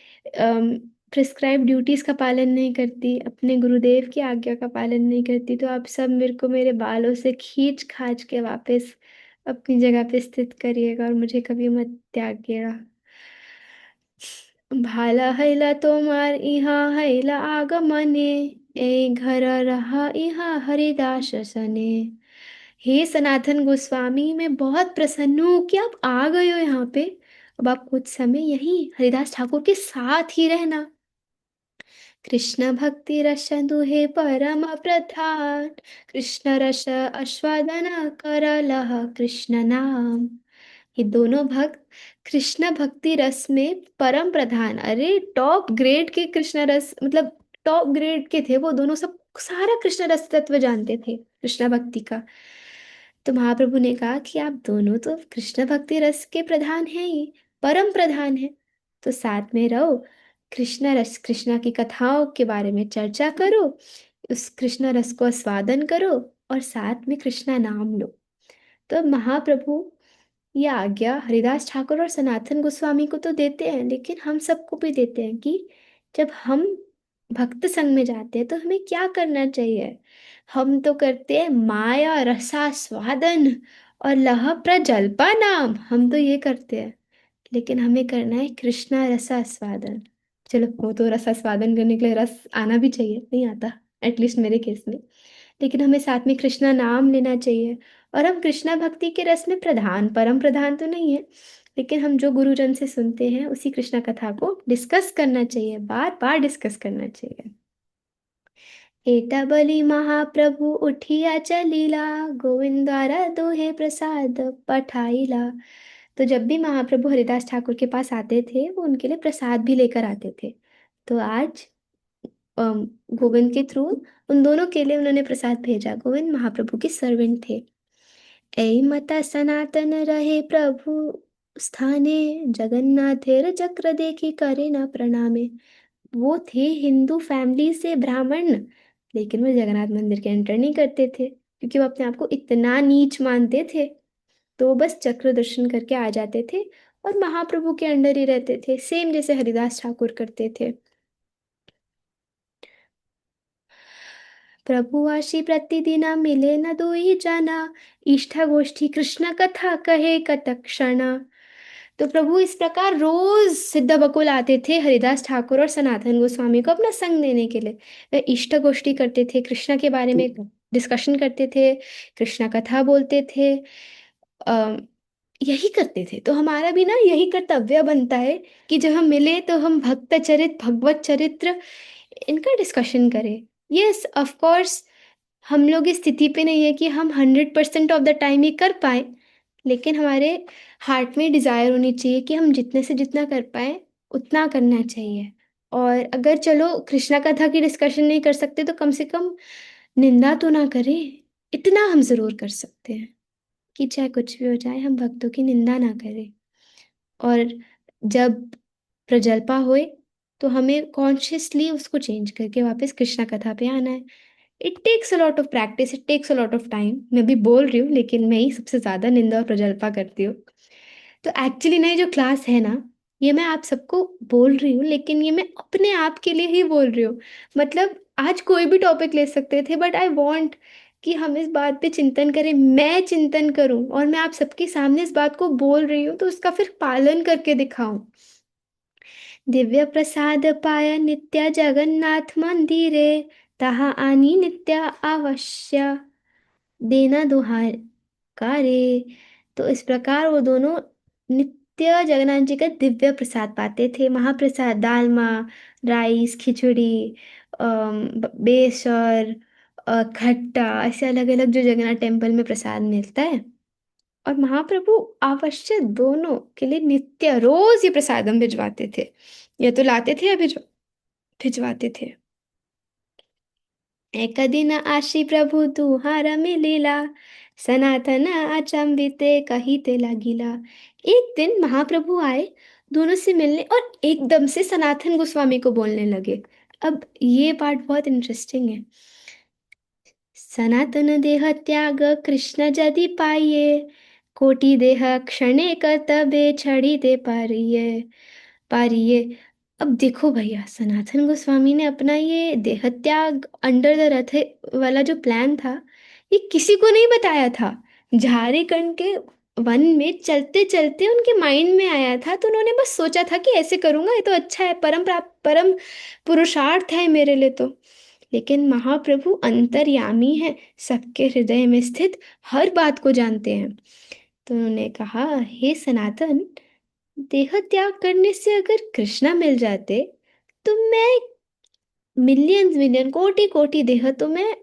प्रिस्क्राइब ड्यूटीज का पालन नहीं करती, अपने गुरुदेव की आज्ञा का पालन नहीं करती, तो आप सब मेरे को मेरे बालों से खींच खाच के वापस अपनी जगह पे स्थित करिएगा और मुझे कभी मत त्यागिएगा। भाला हैला तोमार इहाँ हैला आगमने, ए घर रहा इहाँ हरिदास सने। हे सनातन गोस्वामी, मैं बहुत प्रसन्न हूँ कि आप आ गए हो यहाँ पे। अब आप कुछ समय यहीं हरिदास ठाकुर के साथ ही रहना। कृष्ण भक्ति रस दुहे परम प्रधान, कृष्ण रस आस्वादन कर लह कृष्ण नाम। ये दोनों भक्त कृष्ण भक्ति रस में परम प्रधान, अरे टॉप ग्रेड के कृष्ण रस, मतलब टॉप ग्रेड के थे वो दोनों, सब सारा कृष्ण रस तत्व जानते थे कृष्ण भक्ति का। तो महाप्रभु ने कहा कि आप दोनों तो कृष्ण भक्ति रस के प्रधान हैं ही, परम प्रधान है, तो साथ में रहो, कृष्ण रस, कृष्णा की कथाओं के बारे में चर्चा करो, उस कृष्ण रस को आस्वादन करो, और साथ में कृष्णा नाम लो। तो महाप्रभु ये आज्ञा हरिदास ठाकुर और सनातन गोस्वामी को तो देते हैं, लेकिन हम सबको भी देते हैं कि जब हम भक्त संग में जाते हैं तो हमें क्या करना चाहिए। हम तो करते हैं माया रसास्वादन और लह प्रजल्पा नाम, हम तो ये करते हैं, लेकिन हमें करना है कृष्णा रसास्वादन। चलो, वो तो रसास्वादन करने के लिए रस आना भी चाहिए, नहीं आता एटलीस्ट मेरे केस में, लेकिन हमें साथ में कृष्णा नाम लेना चाहिए। और हम कृष्णा भक्ति के रस में प्रधान, परम प्रधान तो नहीं है, लेकिन हम जो गुरुजन से सुनते हैं उसी कृष्णा कथा को डिस्कस करना चाहिए, बार बार डिस्कस करना चाहिए। एटा बलि महाप्रभु उठिया चलीला, गोविंदारा दोहे प्रसाद पठाईला। तो जब भी महाप्रभु हरिदास ठाकुर के पास आते थे वो उनके लिए प्रसाद भी लेकर आते थे। तो आज अम, गोविंद के थ्रू उन दोनों के लिए उन्होंने प्रसाद भेजा। गोविंद महाप्रभु के सर्वेंट थे। ऐ मता सनातन रहे प्रभु स्थाने, जगन्नाथेर चक्र देखी करे न प्रणामे। वो थे हिंदू फैमिली से ब्राह्मण, लेकिन वो जगन्नाथ मंदिर के एंटर नहीं करते थे क्योंकि वो अपने आप को इतना नीच मानते थे। तो वो बस चक्र दर्शन करके आ जाते थे और महाप्रभु के अंडर ही रहते थे, सेम जैसे हरिदास ठाकुर करते थे। प्रभु आशी प्रतिदिन मिले न दुई जना, इष्टा गोष्ठी कृष्ण कथा कहे कतक्षणा। तो प्रभु इस प्रकार रोज सिद्ध बकुल आते थे हरिदास ठाकुर और सनातन गोस्वामी को अपना संग देने के लिए। वे इष्ट गोष्ठी करते थे, कृष्णा के बारे में डिस्कशन करते थे, कृष्णा कथा बोलते थे, आ, यही करते थे। तो हमारा भी ना यही कर्तव्य बनता है कि जब हम मिले तो हम भक्त चरित, भगवत चरित्र, इनका डिस्कशन करें। यस, ऑफ कोर्स, हम लोग इस स्थिति पे नहीं है कि हम 100% ऑफ द टाइम ही कर पाए, लेकिन हमारे हार्ट में डिज़ायर होनी चाहिए कि हम जितने से जितना कर पाए उतना करना चाहिए। और अगर चलो कृष्णा कथा की डिस्कशन नहीं कर सकते तो कम से कम निंदा तो ना करें, इतना हम ज़रूर कर सकते हैं कि चाहे कुछ भी हो जाए हम भक्तों की निंदा ना करें। और जब प्रजल्पा होए तो हमें कॉन्शियसली उसको चेंज करके वापस कृष्णा कथा पे आना है। It takes a lot of practice, it takes a lot of time. मैं भी बोल रही हूँ लेकिन मैं ही सबसे ज़्यादा निंदा और प्रजल्पा करती हूँ। तो एक्चुअली ना ये जो क्लास है ना, ये मैं आप सबको बोल रही हूँ, लेकिन ये मैं अपने आप के लिए ही बोल रही हूँ। मतलब आज कोई भी टॉपिक ले सकते थे, बट आई वॉन्ट कि हम इस बात पे चिंतन करें, मैं चिंतन करूं और मैं आप सबके सामने इस बात को बोल रही हूँ तो उसका फिर पालन करके दिखाऊं। दिव्य प्रसाद पाय नित्य जगन्नाथ मंदिरे, तहा आनी नित्य अवश्य देना दुहार कारे। तो इस प्रकार वो दोनों नित्य जगन्नाथ जी का दिव्य प्रसाद पाते थे। महाप्रसाद, दालमा, राइस, खिचड़ी, बेसन, खट्टा, ऐसे अलग अलग जो जगन्नाथ टेम्पल में प्रसाद मिलता है। और महाप्रभु अवश्य दोनों के लिए नित्य रोज ये प्रसादम भिजवाते थे, या तो लाते थे या भिजवाते थे। एक दिन आशी प्रभु तुम्हारा मिलिला, सनातन अचंभिते कहिते लगिला। एक दिन महाप्रभु आए दोनों से मिलने और एकदम से सनातन गोस्वामी को बोलने लगे। अब ये पार्ट बहुत इंटरेस्टिंग है। सनातन देह त्याग कृष्ण जदि पाइये, कोटि देह क्षणे कर्तव्य छड़ी दे पारिये पारिये। अब देखो भैया, सनातन गोस्वामी ने अपना ये देह त्याग अंडर द रथ वाला जो प्लान था, ये किसी को नहीं बताया था। झारखंड के वन में चलते चलते उनके माइंड में आया था, तो उन्होंने बस सोचा था कि ऐसे करूंगा, ये तो अच्छा है, परम पुरुषार्थ है मेरे लिए तो। लेकिन महाप्रभु अंतर्यामी है, सबके हृदय में स्थित, हर बात को जानते हैं। तो उन्होंने कहा, हे सनातन, देह त्याग करने से अगर कृष्णा मिल जाते तो मैं मिलियंस मिलियन कोटि कोटि देह तो मैं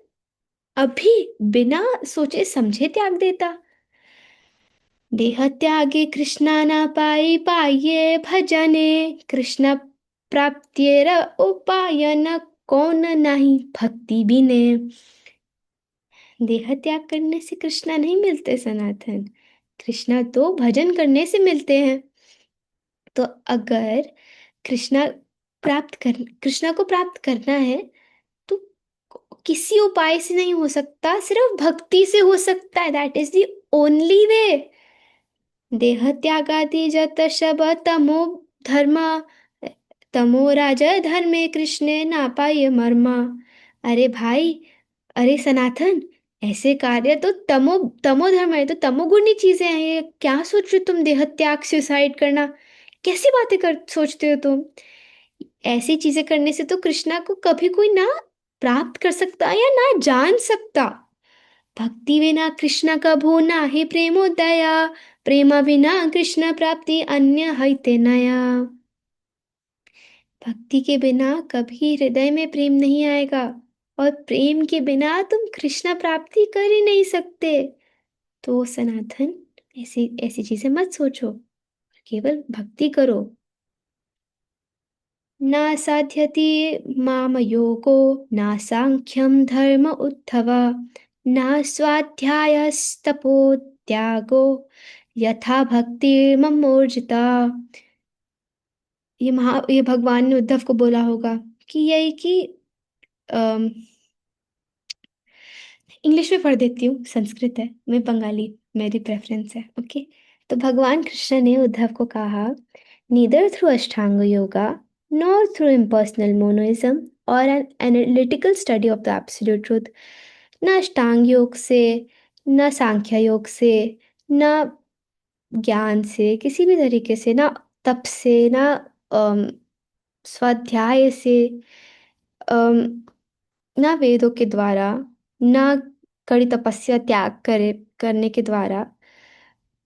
अभी बिना सोचे समझे त्याग देता। देह त्यागे कृष्णा ना पाई पाइये भजने, कृष्ण प्राप्त्येर उपाय न कौन नहीं भक्ति बिने। देह त्याग करने से कृष्णा नहीं मिलते सनातन, कृष्णा तो भजन करने से मिलते हैं। तो अगर कृष्णा कृष्णा को प्राप्त करना है तो किसी उपाय से नहीं हो सकता, सिर्फ भक्ति से हो सकता है। That is the only way. देह त्यागादि जत शब तमो धर्म, तमो राज धर्मे कृष्णे ना पाए मर्मा। अरे भाई, अरे सनातन, ऐसे कार्य तो तमो तमो धर्म है, तो तमोगुणी चीजें हैं ये। क्या सोच रहे हो तुम, देह त्याग, सुसाइड करना, कैसी बातें कर सोचते हो तुम। ऐसी चीजें करने से तो कृष्णा को कभी कोई ना प्राप्त कर सकता या ना जान सकता। भक्ति बिना कृष्ण कभू नाही प्रेमोदया, प्रेम बिना कृष्ण प्राप्ति अन्य हईते नया। भक्ति के बिना कभी हृदय में प्रेम नहीं आएगा, और प्रेम के बिना तुम कृष्ण प्राप्ति कर ही नहीं सकते। तो सनातन, ऐसी ऐसी चीजें मत सोचो, केवल भक्ति करो। न साध्यति माम योगो, न सांख्यम धर्म उद्धव, न स्वाध्यायस्तपो त्यागो, यथा भक्तिर्ममोर्जिता। ये भगवान ने उद्धव को बोला होगा कि यही कि इंग्लिश में पढ़ देती हूँ, संस्कृत है, मैं बंगाली, मेरी प्रेफरेंस है। ओके। तो भगवान कृष्ण ने उद्धव को कहा, नीदर थ्रू अष्टांग योगा नॉर थ्रू इम्पर्सनल मोनोइज्म और an analytical study of the absolute truth. न अष्टांग योग से, न सांख्य योग से, न ज्ञान से, किसी भी तरीके से, ना तप से, ना अम, स्वाध्याय से, अम, ना वेदों के द्वारा, ना कड़ी तपस्या त्याग करने के द्वारा,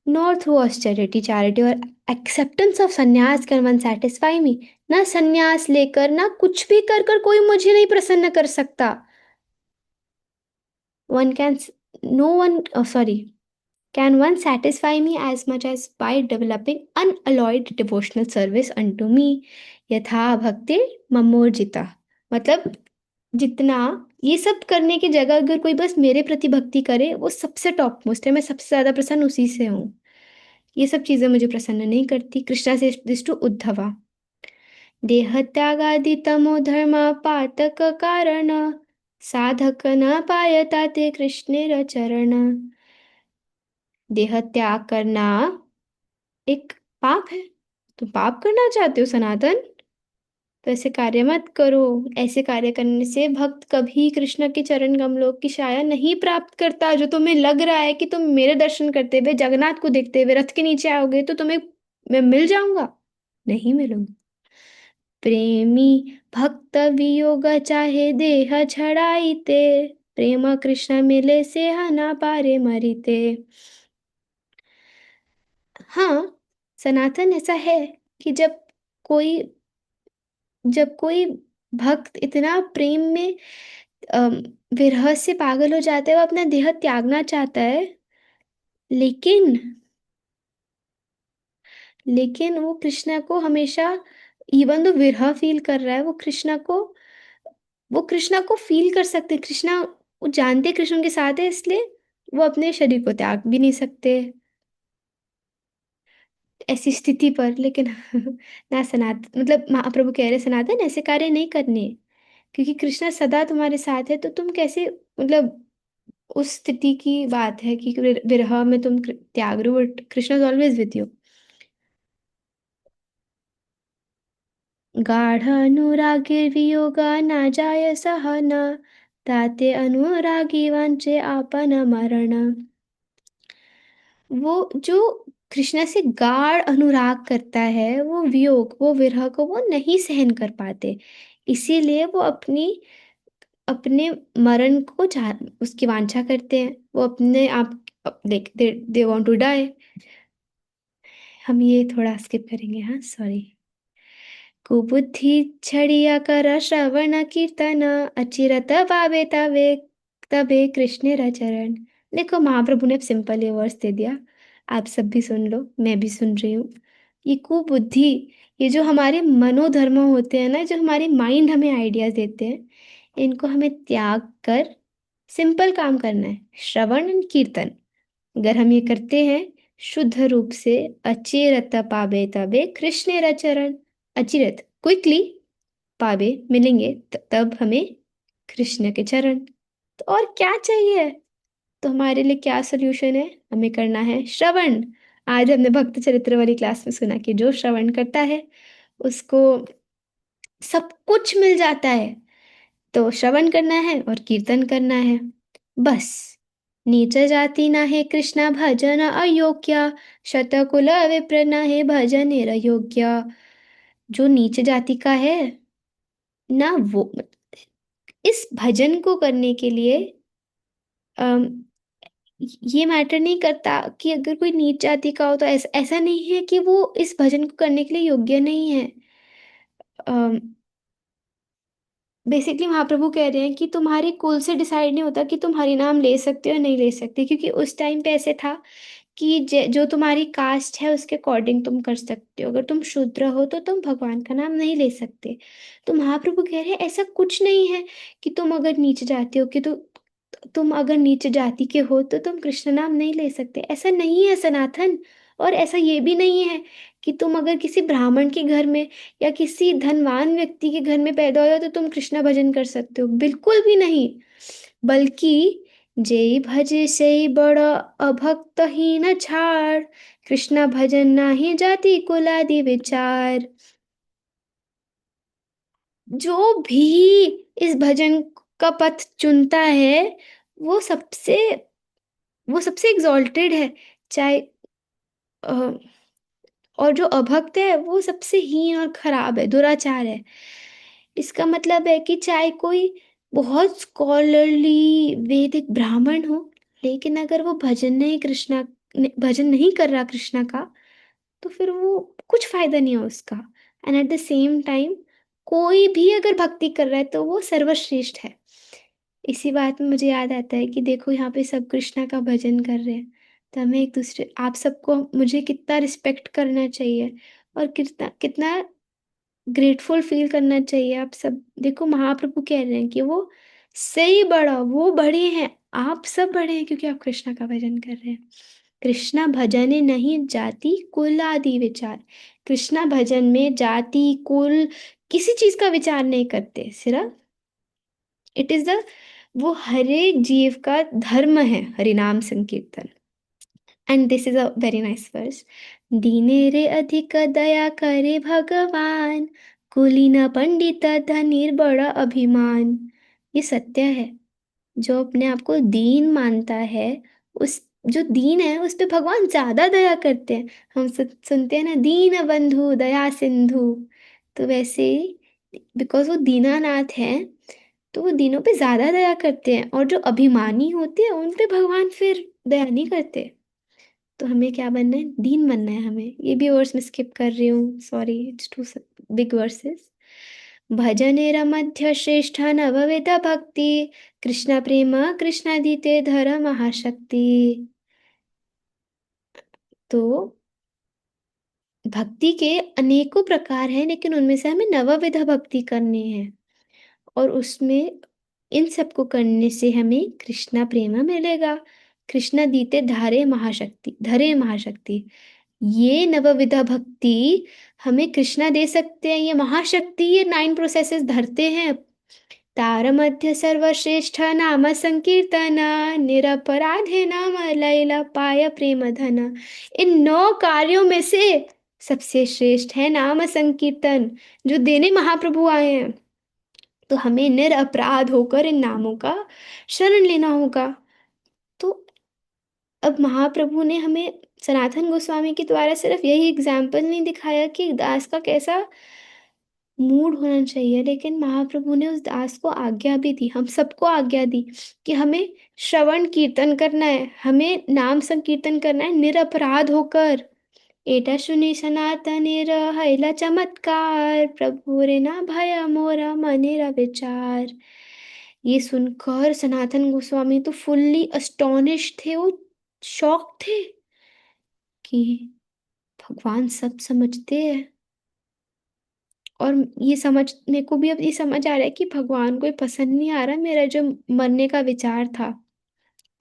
नॉर थ्रू ऑस्टेरिटी चैरिटी और एक्सेप्टेंस ऑफ संन्यास कैन वन सेटिस्फाई मी। ना संन्यास लेकर, ना कुछ भी कर कर कोई मुझे नहीं प्रसन्न कर सकता। One can, no one, sorry, can one satisfy me as much as by developing unalloyed devotional service unto me, यथा भक्ति ममोर्जिता। मतलब जितना, ये सब करने की जगह अगर कोई बस मेरे प्रति भक्ति करे, वो सबसे टॉप मोस्ट है, मैं सबसे ज्यादा प्रसन्न उसी से हूँ। ये सब चीजें मुझे प्रसन्न नहीं करती। कृष्णा से दिस टू उद्धवा। देह त्यागादि तमो धर्म पातक कारण, साधक न पायता ते कृष्णेर चरण। देह त्याग करना एक पाप है। तुम पाप करना चाहते हो सनातन, तो ऐसे कार्य मत करो। ऐसे कार्य करने से भक्त कभी कृष्ण के चरण कमलों की छाया नहीं प्राप्त करता। जो तुम्हें लग रहा है कि तुम मेरे दर्शन करते हुए, जगन्नाथ को देखते हुए रथ के नीचे आओगे तो तुम्हें मैं मिल जाऊंगा, नहीं मिलूंगा। प्रेमी भक्त वियोग चाहे देह छड़ाईते, प्रेम कृष्ण मिले से ना पारे मरीते। हाँ सनातन, ऐसा है कि कोई जब कोई भक्त इतना प्रेम में अम, विरह से पागल हो जाता है, वो अपना देह त्यागना चाहता है, लेकिन लेकिन वो कृष्णा को हमेशा, इवन दो विरह फील कर रहा है, वो कृष्णा को फील कर सकते। कृष्णा, वो जानते कृष्ण उनके साथ है, इसलिए वो अपने शरीर को त्याग भी नहीं सकते ऐसी स्थिति पर। लेकिन ना सनातन, मतलब महाप्रभु कह रहे सनातन ऐसे कार्य नहीं करने, क्योंकि कृष्णा सदा तुम्हारे साथ है। तो तुम कैसे, मतलब उस स्थिति की बात है कि विरह में तुम त्याग रहे हो, but Krishna is always with you. गाढ़ अनुरागीर वियोगा ना जाय सहना, ताते अनुरागी वांचे आपन मरण। वो जो कृष्णा से गाढ़ अनुराग करता है, वो वियोग, वो विरह को वो नहीं सहन कर पाते, इसीलिए वो अपने मरण को चाह, उसकी वांछा करते हैं। वो अपने आप, देख, दे वांट टू डाई। हम ये थोड़ा स्किप करेंगे, हाँ सॉरी। कुबुद्धि छड़िया कर श्रवण कीर्तन, अचिरत पावे तवे, तबे कृष्ण चरण। देखो महाप्रभु ने सिंपल ये वर्स दे दिया, आप सब भी सुन लो, मैं भी सुन रही हूँ। ये कुबुद्धि, ये जो हमारे मनोधर्म होते हैं ना, जो हमारे माइंड हमें आइडियाज देते हैं, इनको हमें त्याग कर सिंपल काम करना है, श्रवण एंड कीर्तन। अगर हम ये करते हैं शुद्ध रूप से, अचिरत पावे तबे कृष्ण चरण, अचिरत क्विकली पावे मिलेंगे, तब हमें कृष्ण के चरण। तो और क्या चाहिए? तो हमारे लिए क्या सोल्यूशन है? हमें करना है श्रवण। आज हमने भक्त चरित्र वाली क्लास में सुना कि जो श्रवण करता है उसको सब कुछ मिल जाता है। तो श्रवण करना है और कीर्तन करना है, बस। नीच जाति ना है कृष्णा भजन अयोग्य, शतकुल विप्र न है भजन योग्य। जो नीच जाति का है ना, वो इस भजन को करने के लिए अम, ये मैटर नहीं करता कि अगर कोई नीच जाति का हो तो ऐसा ऐसा नहीं है कि वो इस भजन को करने के लिए योग्य नहीं है। बेसिकली महाप्रभु कह रहे हैं कि तुम्हारे कुल से डिसाइड नहीं होता कि तुम हरि नाम ले सकते हो या नहीं ले सकते, क्योंकि उस टाइम पे ऐसे था कि जो तुम्हारी कास्ट है उसके अकॉर्डिंग तुम कर सकते हो। अगर तुम शूद्र हो तो तुम भगवान का नाम नहीं ले सकते। तो महाप्रभु कह रहे हैं ऐसा कुछ नहीं है कि तुम अगर नीचे जाते हो कि तुम अगर नीचे जाति के हो तो तुम कृष्ण नाम नहीं ले सकते। ऐसा नहीं है सनातन। और ऐसा ये भी नहीं है कि तुम अगर किसी ब्राह्मण के घर में या किसी धनवान व्यक्ति के घर में पैदा हो तो तुम कृष्ण भजन कर सकते हो, बिल्कुल भी नहीं। बल्कि जेई भजे से बड़ अभक्त ही न छाड़, कृष्ण भजन नाही जाति कुलादि विचार। जो भी इस भजन का पथ चुनता है वो सबसे वो सबसे एग्जॉल्टेड है। चाहे अ, और जो अभक्त है वो सबसे हीन और खराब है, दुराचार है। इसका मतलब है कि चाहे कोई बहुत स्कॉलरली वैदिक ब्राह्मण हो, लेकिन अगर वो भजन नहीं कर रहा कृष्णा का, तो फिर वो कुछ फायदा नहीं है उसका। And at the same time कोई भी अगर भक्ति कर रहा है तो वो सर्वश्रेष्ठ है। इसी बात में मुझे याद आता है कि देखो यहाँ पे सब कृष्णा का भजन कर रहे हैं, तो हमें एक दूसरे, आप सबको मुझे कितना रिस्पेक्ट करना चाहिए और कितना कितना ग्रेटफुल फील करना चाहिए। आप सब देखो, महाप्रभु कह रहे हैं कि वो सही बड़ा, वो बड़े हैं, आप सब बड़े हैं क्योंकि आप कृष्णा का भजन कर रहे हैं। कृष्णा भजन नहीं जाति कुल आदि विचार। कृष्णा भजन में जाति कुल किसी चीज का विचार नहीं करते, सिर्फ इट इज द, वो हर एक जीव का धर्म है हरिनाम संकीर्तन। And this is a very nice verse. दीने रे अधिक दया करे भगवान, कुलीन पंडित धनीर बड़ा अभिमान। ये सत्य है। जो अपने आप को दीन मानता है, उस जो दीन है उस पे भगवान ज्यादा दया करते हैं। हम सुनते हैं ना, दीन बंधु दया सिंधु। तो वैसे बिकॉज वो दीनानाथ है, तो वो दीनों पे ज्यादा दया करते हैं, और जो अभिमानी होते हैं उन पे भगवान फिर दया नहीं करते। तो हमें क्या बनना है? दीन बनना है हमें। ये भी वर्स में स्किप कर रही हूँ, sorry, it's too big verses. भजनेर मध्य श्रेष्ठ नवविध भक्ति, कृष्ण प्रेम कृष्णादिते धर महाशक्ति। तो भक्ति के अनेकों प्रकार हैं, लेकिन उनमें से हमें नवविध भक्ति करनी है। और उसमें इन सबको करने से हमें कृष्णा प्रेम मिलेगा। कृष्णा दीते धरे महाशक्ति। ये नवविधा भक्ति हमें कृष्णा दे सकते हैं, ये महाशक्ति, ये 9 प्रोसेसेस धरते हैं। तार मध्य सर्वश्रेष्ठ नाम संकीर्तन, निरपराधे नाम लैला पाय प्रेम धन। इन 9 कार्यों में से सबसे श्रेष्ठ है नाम संकीर्तन, जो देने महाप्रभु आए हैं। तो हमें निरपराध होकर इन नामों का शरण लेना होगा। तो अब महाप्रभु ने हमें सनातन गोस्वामी के द्वारा सिर्फ यही एग्जाम्पल नहीं दिखाया कि दास का कैसा मूड होना चाहिए, लेकिन महाप्रभु ने उस दास को आज्ञा भी दी, हम सबको आज्ञा दी कि हमें श्रवण कीर्तन करना है, हमें नाम संकीर्तन करना है निरपराध होकर। एटा सुनी सनातनेर हैला चमत्कार, प्रभु रे ना भय मोरा मनेरा विचार। ये सुनकर सनातन गोस्वामी तो फुल्ली अस्टोनिश थे, वो शॉक थे कि भगवान सब समझते हैं। और ये समझने को भी अब ये समझ आ रहा है कि भगवान को ये पसंद नहीं आ रहा मेरा जो मरने का विचार था।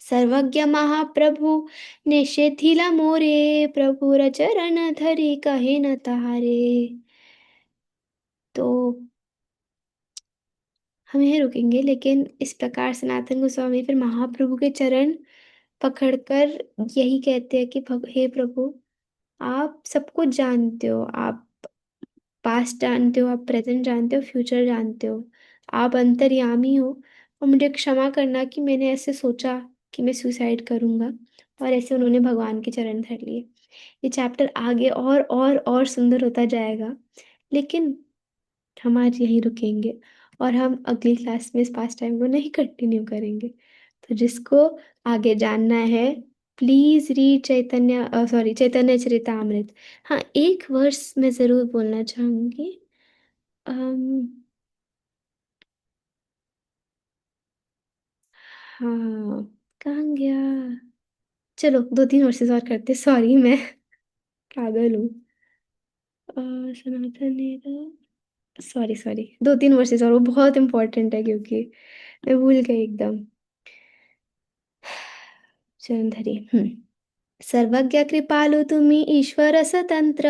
सर्वज्ञ महाप्रभु ने शिथिला मोरे, प्रभुर चरण धरे कहे न तारे। तो हम यहीं रुकेंगे, लेकिन इस प्रकार सनातन गोस्वामी फिर महाप्रभु के चरण पकड़कर यही कहते हैं कि हे प्रभु, आप सब कुछ जानते हो, आप पास्ट जानते हो, आप प्रेजेंट जानते हो, फ्यूचर जानते हो, आप अंतर्यामी हो। और मुझे क्षमा करना कि मैंने ऐसे सोचा कि मैं सुसाइड करूंगा। और ऐसे उन्होंने भगवान के चरण धर लिए। ये चैप्टर आगे और सुंदर होता जाएगा, लेकिन हम आज यहीं रुकेंगे और हम अगली क्लास में इस पास टाइम को नहीं कंटिन्यू करेंगे। तो जिसको आगे जानना है, प्लीज रीड चैतन्य, सॉरी, चैतन्य चरितामृत। हाँ, एक वर्ष मैं जरूर बोलना चाहूंगी। अम, हाँ, कहाँ गया? चलो 2-3 वर्सेस और करते, सॉरी मैं पागल हूँ। सनातन ने तो, सॉरी सॉरी, 2-3 वर्सेस और, वो बहुत इंपॉर्टेंट है क्योंकि मैं भूल गई एकदम। चंधरी। सर्वज्ञ कृपालु तुम्ही ईश्वर स्वतंत्र,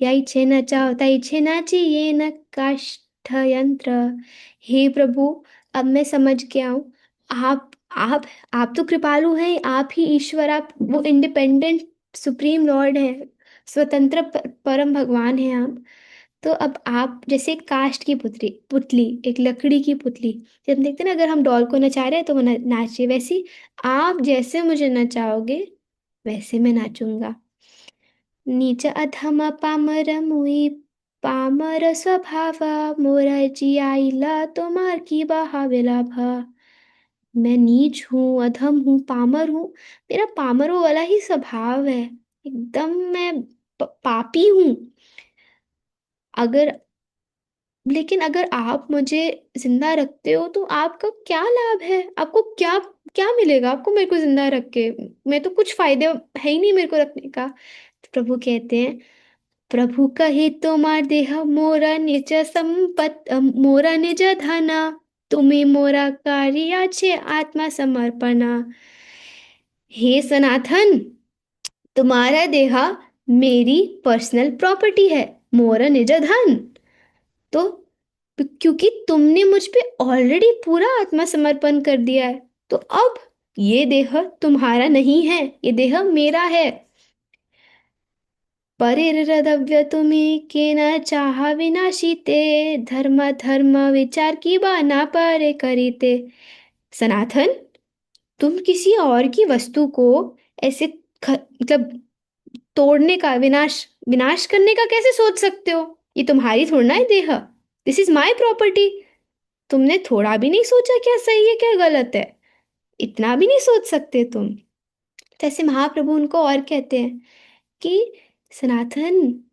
याइछे न चाहो ताइछे नाची ये न काष्ठ यंत्र। हे प्रभु, अब मैं समझ गया हूँ। आप आप आप तो कृपालु हैं, आप ही ईश्वर, आप वो इंडिपेंडेंट सुप्रीम लॉर्ड हैं, स्वतंत्र परम भगवान हैं आप। तो अब आप जैसे एक काष्ठ की पुतली पुतली एक लकड़ी की पुतली, जब हम देखते हैं ना, अगर हम डॉल को नचा रहे हैं तो वो नाचे, वैसी आप जैसे मुझे नचाओगे वैसे मैं नाचूंगा। नीच अधम पामर मुई, पामर स्वभाव, मोरा जियाइला तुम्हार की बहावेला भा। मैं नीच हूँ, अधम हूँ, पामर हूँ, मेरा पामरों वाला ही स्वभाव है, एकदम मैं पापी हूँ। अगर लेकिन अगर आप मुझे जिंदा रखते हो तो आपका क्या लाभ है? आपको क्या क्या मिलेगा आपको मेरे को जिंदा रख के? मैं तो कुछ फायदे है ही नहीं मेरे को रखने का। तो प्रभु कहते हैं, प्रभु कहे तुम्हार देह मोरा निज संपत, मोरा निज धना, तुम्हें मोरा कार्य छे आत्मा समर्पणा। हे सनातन, तुम्हारा देहा मेरी पर्सनल प्रॉपर्टी है, मोरा निज धन। तो क्योंकि तुमने मुझ पे ऑलरेडी पूरा आत्मसमर्पण कर दिया है, तो अब ये देह तुम्हारा नहीं है, ये देह मेरा है। परिरदव्य तुम्हें के न चाहा विनाशी ते, धर्म धर्म विचार की बाना पर करीते। सनातन, तुम किसी और की वस्तु को ऐसे मतलब तोड़ने का, विनाश विनाश करने का कैसे सोच सकते हो? ये तुम्हारी थोड़ा ना है देह, दिस इज माई प्रॉपर्टी। तुमने थोड़ा भी नहीं सोचा क्या सही है क्या गलत है? इतना भी नहीं सोच सकते तुम? जैसे महाप्रभु उनको और कहते हैं कि सनातन,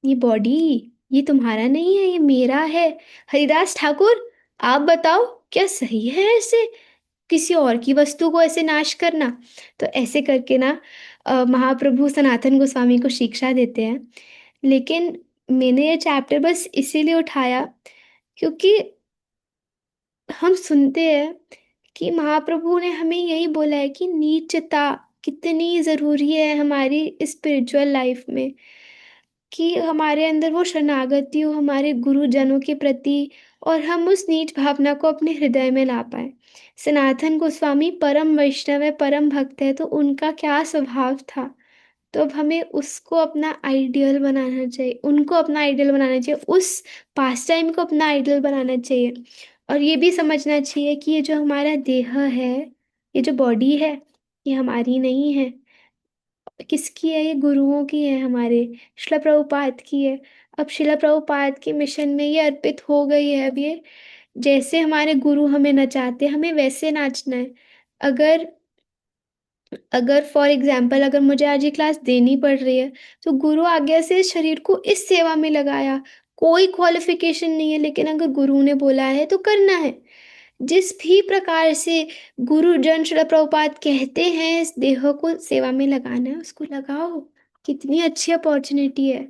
ये बॉडी, ये तुम्हारा नहीं है, ये मेरा है। हरिदास ठाकुर, आप बताओ क्या सही है ऐसे किसी और की वस्तु को ऐसे नाश करना? तो ऐसे करके ना महाप्रभु सनातन गोस्वामी को शिक्षा देते हैं। लेकिन मैंने ये चैप्टर बस इसीलिए उठाया क्योंकि हम सुनते हैं कि महाप्रभु ने हमें यही बोला है कि नीचता कितनी ज़रूरी है हमारी स्पिरिचुअल लाइफ में, कि हमारे अंदर वो शरणागति हो हमारे गुरुजनों के प्रति, और हम उस नीच भावना को अपने हृदय में ला पाए। सनातन गोस्वामी परम वैष्णव है, परम भक्त है, तो उनका क्या स्वभाव था? तो अब हमें उसको अपना आइडियल बनाना चाहिए, उनको अपना आइडियल बनाना चाहिए, उस पास टाइम को अपना आइडियल बनाना चाहिए। और ये भी समझना चाहिए कि ये जो हमारा देह है, ये जो बॉडी है, ये हमारी नहीं है। किसकी है? ये गुरुओं की है, हमारे शिला प्रभुपाद की है। अब शिला प्रभुपाद के मिशन में ये अर्पित हो गई है। अब ये जैसे हमारे गुरु हमें नचाते, हमें वैसे नाचना है। अगर अगर फॉर एग्जाम्पल अगर मुझे आज ये क्लास देनी पड़ रही है, तो गुरु आज्ञा से इस शरीर को इस सेवा में लगाया, कोई क्वालिफिकेशन नहीं है, लेकिन अगर गुरु ने बोला है तो करना है। जिस भी प्रकार से गुरुजन श्रील प्रभुपाद कहते हैं इस देह को सेवा में लगाना है, उसको लगाओ। कितनी अच्छी अपॉर्चुनिटी है,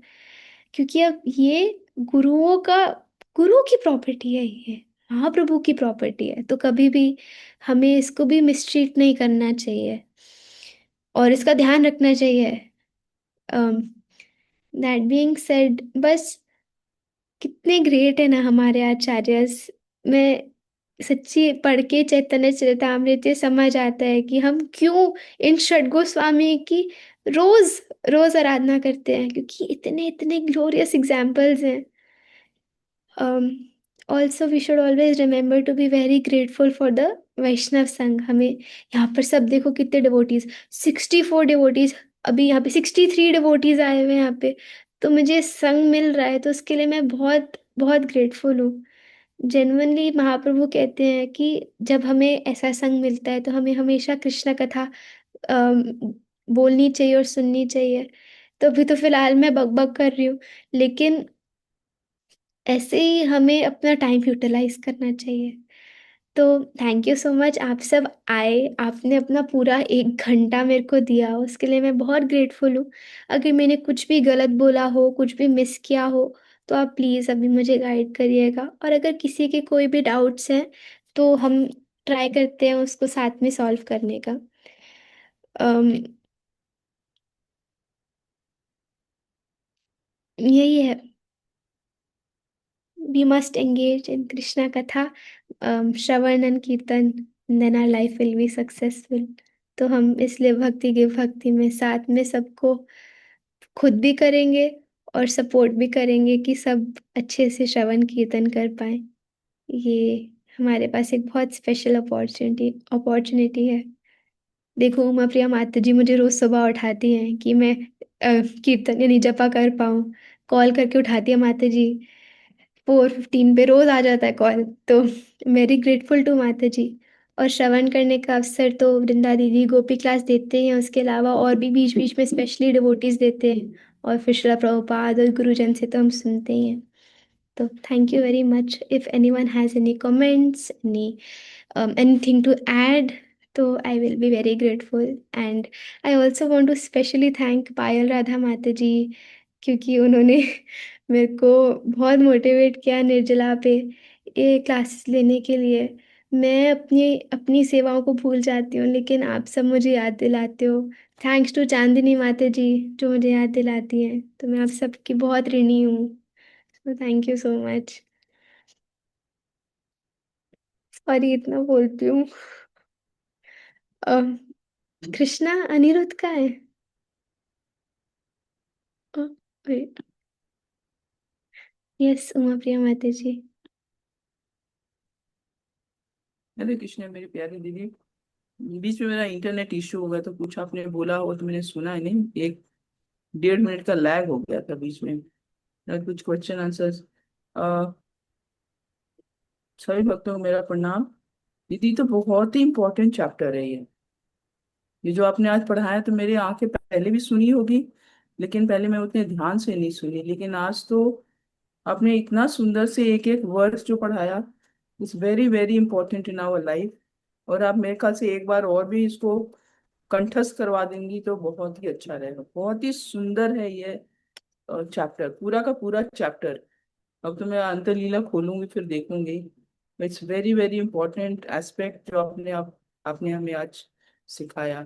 क्योंकि अब ये गुरुओं का, गुरु की प्रॉपर्टी है ये, महाप्रभु की प्रॉपर्टी है, तो कभी भी हमें इसको भी मिसट्रीट नहीं करना चाहिए और इसका ध्यान रखना चाहिए। दैट बीइंग सेड, बस कितने ग्रेट है ना हमारे आचार्यस। मैं सच्ची पढ़ के चैतन्य चरितामृत ये समझ आता है कि हम क्यों इन षडगोस्वामी स्वामी की रोज रोज आराधना करते हैं, क्योंकि इतने इतने ग्लोरियस एग्जाम्पल्स हैं। Also we should always remember to be very grateful for the Vaishnava sangha. हमें यहाँ पर सब देखो कितने डिवोटीज, 64 डिवोटीज, अभी यहाँ पे 63 डिवोटीज आए हुए हैं यहाँ पे। तो मुझे संग मिल रहा है तो उसके लिए मैं बहुत बहुत ग्रेटफुल हूँ। जेन्युइनली महाप्रभु कहते हैं कि जब हमें ऐसा संग मिलता है तो हमें हमेशा कृष्ण कथा अम, बोलनी चाहिए और सुननी चाहिए। तो अभी तो फिलहाल मैं बकबक कर रही हूँ, लेकिन ऐसे ही हमें अपना टाइम यूटिलाइज करना चाहिए। तो थैंक यू सो मच, आप सब आए, आपने अपना पूरा 1 घंटा मेरे को दिया, उसके लिए मैं बहुत ग्रेटफुल हूँ। अगर मैंने कुछ भी गलत बोला हो, कुछ भी मिस किया हो, तो आप प्लीज़ अभी मुझे गाइड करिएगा, और अगर किसी के कोई भी डाउट्स हैं तो हम ट्राई करते हैं उसको साथ में सॉल्व करने का। अम, यही है, we must engage in Krishna katha, shravan and kirtan, then our life will be successful. तो हम इसलिए भक्ति के भक्ति में साथ में सबको खुद भी करेंगे और सपोर्ट भी करेंगे कि सब अच्छे से श्रवण कीर्तन कर पाए। ये हमारे पास एक बहुत स्पेशल अपॉर्चुनिटी अपॉर्चुनिटी है। देखो उमा प्रिया माता जी मुझे रोज सुबह उठाती हैं कि मैं कीर्तन यानी जपा कर पाऊँ, कॉल करके उठाती है माता जी, 4:15 पे रोज आ जाता है कॉल। तो वेरी ग्रेटफुल टू माता जी। और श्रवण करने का अवसर तो वृंदा दीदी गोपी क्लास देते ही हैं, उसके अलावा और भी बीच बीच में स्पेशली डिवोटीज देते हैं, और फिर श्रीला प्रभुपाद और गुरुजन से तो हम सुनते ही हैं। तो thank you very much. If anyone has any comments, anything to add, so I will be very grateful. And I also want to specially thank पायल राधा माता जी, क्योंकि उन्होंने मेरे को बहुत मोटिवेट किया निर्जला पे ये क्लासेस लेने के लिए। मैं अपनी अपनी सेवाओं को भूल जाती हूँ, लेकिन आप सब मुझे याद दिलाते हो। थैंक्स टू चांदिनी माता जी जो मुझे याद दिलाती हैं, तो मैं आप सबकी बहुत ऋणी हूँ। So thank you so much. Sorry इतना बोलती हूँ। अ, कृष्णा अनिरुद्ध का है। वेट, यस उमा प्रिया माता जी। हरे कृष्ण मेरी प्यारी दीदी। बीच में मेरा इंटरनेट इश्यू हो गया तो कुछ आपने बोला हो तो मैंने सुना ही नहीं। 1-1.5 मिनट का लैग हो गया था बीच में। कुछ क्वेश्चन आंसर्स। सभी भक्तों को मेरा प्रणाम। दीदी तो बहुत ही इंपॉर्टेंट चैप्टर है ये जो आपने आज पढ़ाया। तो मेरी आंखें पहले भी सुनी होगी, लेकिन पहले मैं उतने ध्यान से नहीं सुनी। लेकिन आज तो आपने इतना सुंदर से एक एक वर्ड्स जो पढ़ाया, it's very very important in our life. और आप मेरे ख्याल से एक बार और भी इसको कंठस्थ करवा देंगी तो बहुत ही अच्छा रहेगा। बहुत ही सुंदर है ये चैप्टर, पूरा का पूरा चैप्टर। अब तो मैं अंतर्लीला खोलूंगी फिर देखूंगी। It's very very important aspect जो आपने हमें आज सिखाया।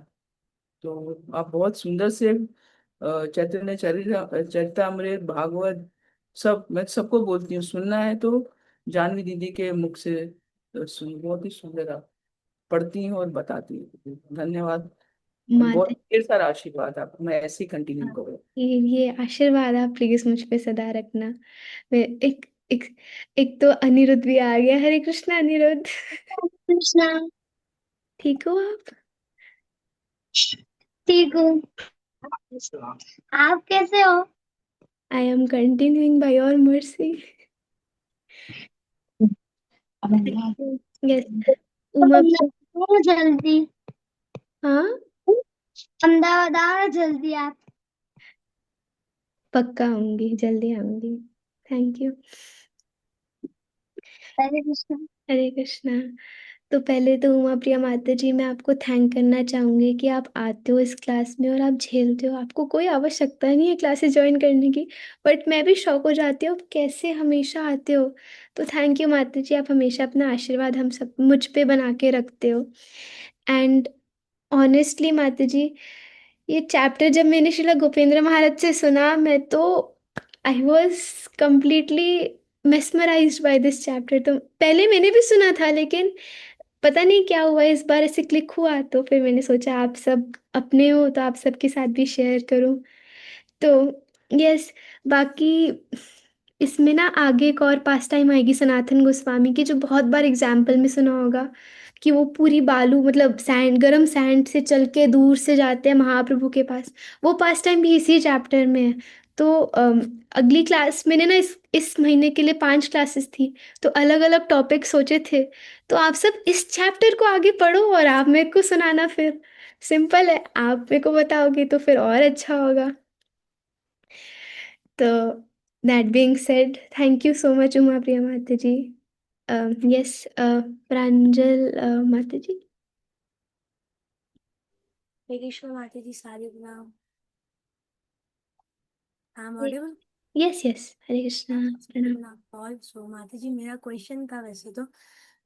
तो आप बहुत सुंदर से चैतन्य चरितामृत भागवत सब, मैं सबको बोलती हूँ सुनना है तो जानवी दीदी के मुख से सुन। बहुत ही सुंदर आप पढ़ती हैं और बताती हैं। धन्यवाद। और बहुत माता ढेर सारा आशीर्वाद आपको, मैं ऐसे ही कंटिन्यू करूँ। ये आशीर्वाद आप प्लीज मुझ पे सदा रखना। मैं एक एक एक तो अनिरुद्ध भी आ गया। हरे कृष्णा अनिरुद्ध। कृष्णा। ठीक हो आप? ठीक हूँ। आप कैसे हो? I am continuing by your mercy. Yes Uma. आओ जल्दी। हाँ अहमदाबाद आओ जल्दी आप। पक्का आऊंगी, जल्दी आऊंगी। Thank you. हरे कृष्णा। हरे कृष्णा। तो पहले तो उमा प्रिया माता जी, मैं आपको थैंक करना चाहूंगी कि आप आते हो इस क्लास में और आप झेलते हो। आपको कोई आवश्यकता नहीं है क्लासेस ज्वाइन करने की, बट मैं भी शौक हो जाती हूँ आप कैसे हमेशा आते हो। तो थैंक यू माता जी, आप हमेशा अपना आशीर्वाद हम सब मुझ पे बना के रखते हो। एंड ऑनेस्टली माता जी, ये चैप्टर जब मैंने शिला गोपेंद्र महाराज से सुना, मैं तो I was completely mesmerized by this chapter. तो पहले मैंने भी सुना था, लेकिन पता नहीं क्या हुआ, इस बार ऐसे क्लिक हुआ, तो फिर मैंने सोचा आप सब अपने हो तो आप सबके साथ भी शेयर करूं। तो यस, बाकी इसमें ना आगे एक और पास टाइम आएगी सनातन गोस्वामी की, जो बहुत बार एग्जाम्पल में सुना होगा कि वो पूरी बालू मतलब सैंड, गरम सैंड से चल के दूर से जाते हैं महाप्रभु के पास। वो पास टाइम भी इसी चैप्टर में है। तो अगली क्लास मैंने ना इस महीने के लिए 5 क्लासेस थी, तो अलग अलग टॉपिक सोचे थे। तो आप सब इस चैप्टर को आगे पढ़ो और आप मेरे को सुनाना फिर। सिंपल है, आप मेरे को बताओगे तो फिर और अच्छा होगा। तो that being said, thank you so much Uma Priya माता जी। यस, प्रांजल माता जी। हरे कृष्ण माता जी, सारे प्रणाम। I am audible? Yes yes, Hare Krishna, प्रणाम। सो माता जी, मेरा क्वेश्चन था वैसे तो।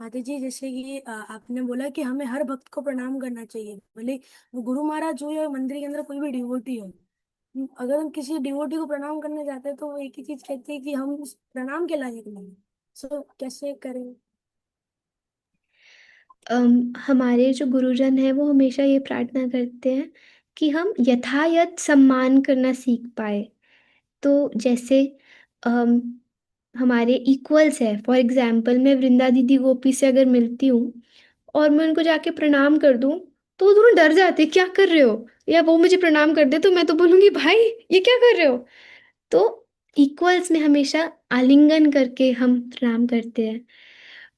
माता जी, जैसे कि आपने बोला कि हमें हर भक्त को प्रणाम करना चाहिए, भले वो गुरु महाराज हो या मंदिर के अंदर कोई भी डिवोटी हो। अगर हम किसी डिवोटी को प्रणाम करने जाते हैं तो वो एक ही चीज कहते हैं कि हम उस प्रणाम के लायक नहीं। सो कैसे करें? हमारे जो गुरुजन हैं वो हमेशा ये प्रार्थना करते हैं कि हम यथायथ सम्मान करना सीख पाए। तो जैसे अम, हमारे इक्वल्स है, फॉर एग्जाम्पल मैं वृंदा दीदी गोपी से अगर मिलती हूँ और मैं उनको जाके प्रणाम कर दूं, तो वो दोनों डर जाते, क्या कर रहे हो, या वो मुझे प्रणाम कर दे तो मैं तो बोलूंगी भाई ये क्या कर रहे हो। तो इक्वल्स में हमेशा आलिंगन करके हम प्रणाम करते हैं।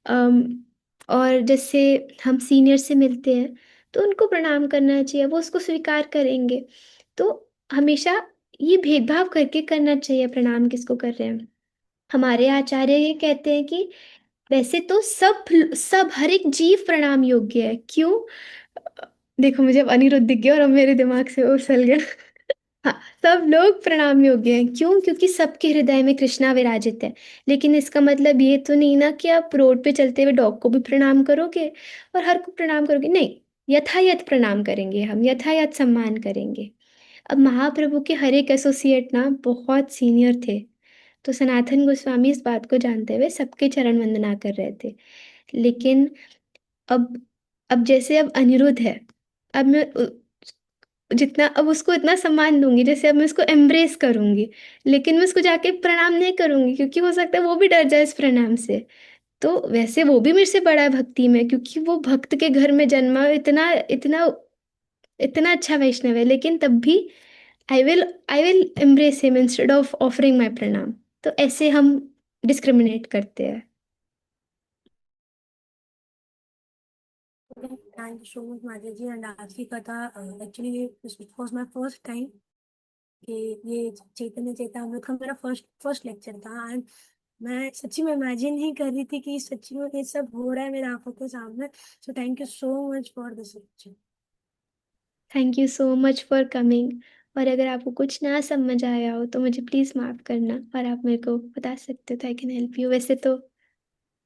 अम, और जैसे हम सीनियर से मिलते हैं तो उनको प्रणाम करना चाहिए, वो उसको स्वीकार करेंगे। तो हमेशा ये भेदभाव करके करना चाहिए प्रणाम किसको कर रहे हैं। हमारे आचार्य ये कहते हैं कि वैसे तो सब सब हर एक जीव प्रणाम योग्य है। क्यों? देखो मुझे अब अनिरुद्ध दिख गया और अब मेरे दिमाग से वो उछल गया। हाँ, सब लोग प्रणाम योग्य हैं। क्यों? क्योंकि सबके हृदय में कृष्णा विराजित है। लेकिन इसका मतलब ये तो नहीं ना कि आप रोड पे चलते हुए डॉग को भी प्रणाम करोगे और हर को प्रणाम करोगे, नहीं। यथायथ प्रणाम करेंगे, हम यथायथ सम्मान करेंगे। अब महाप्रभु के हर एक एसोसिएट ना बहुत सीनियर थे, तो सनातन गोस्वामी इस बात को जानते हुए सबके चरण वंदना कर रहे थे। लेकिन अब अब जैसे अब अनिरुद्ध है, अब मैं जितना अब उसको इतना सम्मान दूंगी, जैसे अब मैं उसको एम्ब्रेस करूंगी, लेकिन मैं उसको जाके प्रणाम नहीं करूंगी क्योंकि हो सकता है वो भी डर जाए इस प्रणाम से। तो वैसे वो भी मेरे से बड़ा है भक्ति में, क्योंकि वो भक्त के घर में जन्मा, इतना इतना इतना अच्छा वैष्णव है, लेकिन तब भी I will embrace him instead of offering माई प्रणाम। तो ऐसे हम डिस्क्रिमिनेट करते हैं। थैंक यू सो मच माता जी। एंड आज की कथा, actually was my first time कि ये चैतन्य चैतामृत का मेरा फर्स्ट फर्स्ट लेक्चर था। एंड मैं सच्ची में इमेजिन नहीं कर रही थी कि सच्ची में ये सब हो रहा है मेरे आंखों के सामने। सो thank you so much for this lecture. Thank you so much for coming. और अगर आपको कुछ ना समझ आया हो तो मुझे प्लीज़ माफ़ करना, और आप मेरे को बता सकते हो तो आई कैन हेल्प यू। वैसे तो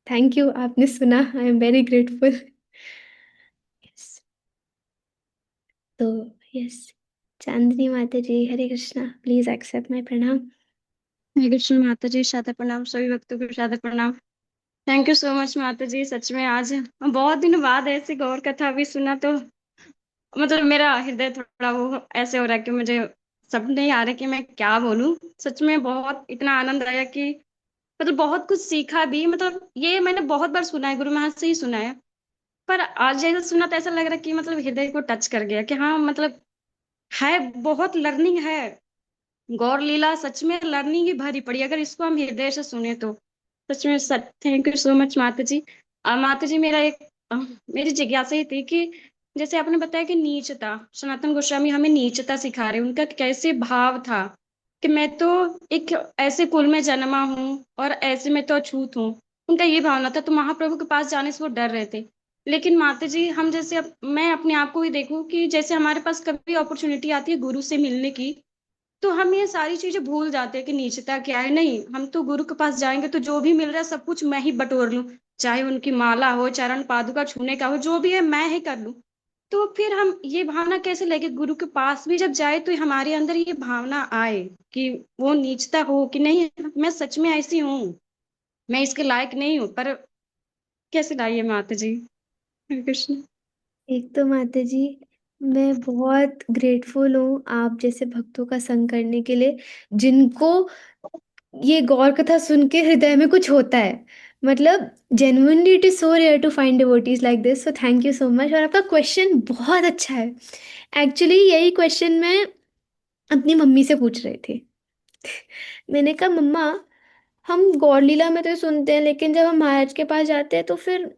थैंक यू, आपने सुना, आई एम वेरी ग्रेटफुल। यस, तो यस, चांदनी माता जी, हरे कृष्णा, प्लीज़ एक्सेप्ट माय प्रणाम। हरे कृष्ण माता जी, सादर प्रणाम, सभी भक्तों को सादर प्रणाम। थैंक यू सो मच माता जी। सच में आज बहुत दिनों बाद ऐसी गौर कथा भी सुना, तो मतलब मेरा हृदय थोड़ा वो ऐसे हो रहा है कि मुझे सब नहीं आ रहा कि मैं क्या बोलूं। सच में बहुत इतना आनंद आया कि मतलब बहुत कुछ सीखा भी। मतलब ये मैंने बहुत बार सुना है, गुरु महाराज से ही सुना है, पर आज जैसे सुना तो ऐसा लग रहा है कि मतलब हृदय को टच कर गया कि हाँ मतलब है, बहुत लर्निंग है। गौर लीला सच में लर्निंग ही भरी पड़ी अगर इसको हम हृदय से सुने तो। सच में सच थैंक यू सो मच माता जी। माता जी, मेरा एक मेरी जिज्ञासा ये थी कि जैसे आपने बताया कि नीचता, सनातन गोस्वामी हमें नीचता सिखा रहे हैं, उनका कैसे भाव था कि मैं तो एक ऐसे कुल में जन्मा हूँ और ऐसे में तो अछूत हूँ। उनका ये भावना था, तो महाप्रभु के पास जाने से वो डर रहे थे। लेकिन माता जी हम जैसे मैं अपने आप को ही देखूं कि जैसे हमारे पास कभी अपॉर्चुनिटी आती है गुरु से मिलने की, तो हम ये सारी चीजें भूल जाते हैं कि नीचता क्या है। नहीं, हम तो गुरु के पास जाएंगे तो जो भी मिल रहा है सब कुछ मैं ही बटोर लूं, चाहे उनकी माला हो, चरण पादुका छूने का हो, जो भी है मैं ही कर लूं। तो फिर हम ये भावना कैसे लेके गुरु के पास भी जब जाए तो हमारे अंदर ये भावना आए कि वो नीचता हो कि नहीं, मैं सच में ऐसी हूँ, मैं इसके लायक नहीं हूँ, पर कैसे लाइए माता जी। हरे कृष्ण। एक तो माता जी, मैं बहुत ग्रेटफुल हूँ आप जैसे भक्तों का संग करने के लिए, जिनको ये गौर कथा सुन के हृदय में कुछ होता है। मतलब genuinely it is so rare to find devotees like this, so thank you so much. और आपका क्वेश्चन बहुत अच्छा है। एक्चुअली यही क्वेश्चन मैं अपनी मम्मी से पूछ रही थी। मैंने कहा मम्मा, हम गौर लीला में तो सुनते हैं लेकिन जब हम महाराज के पास जाते हैं तो फिर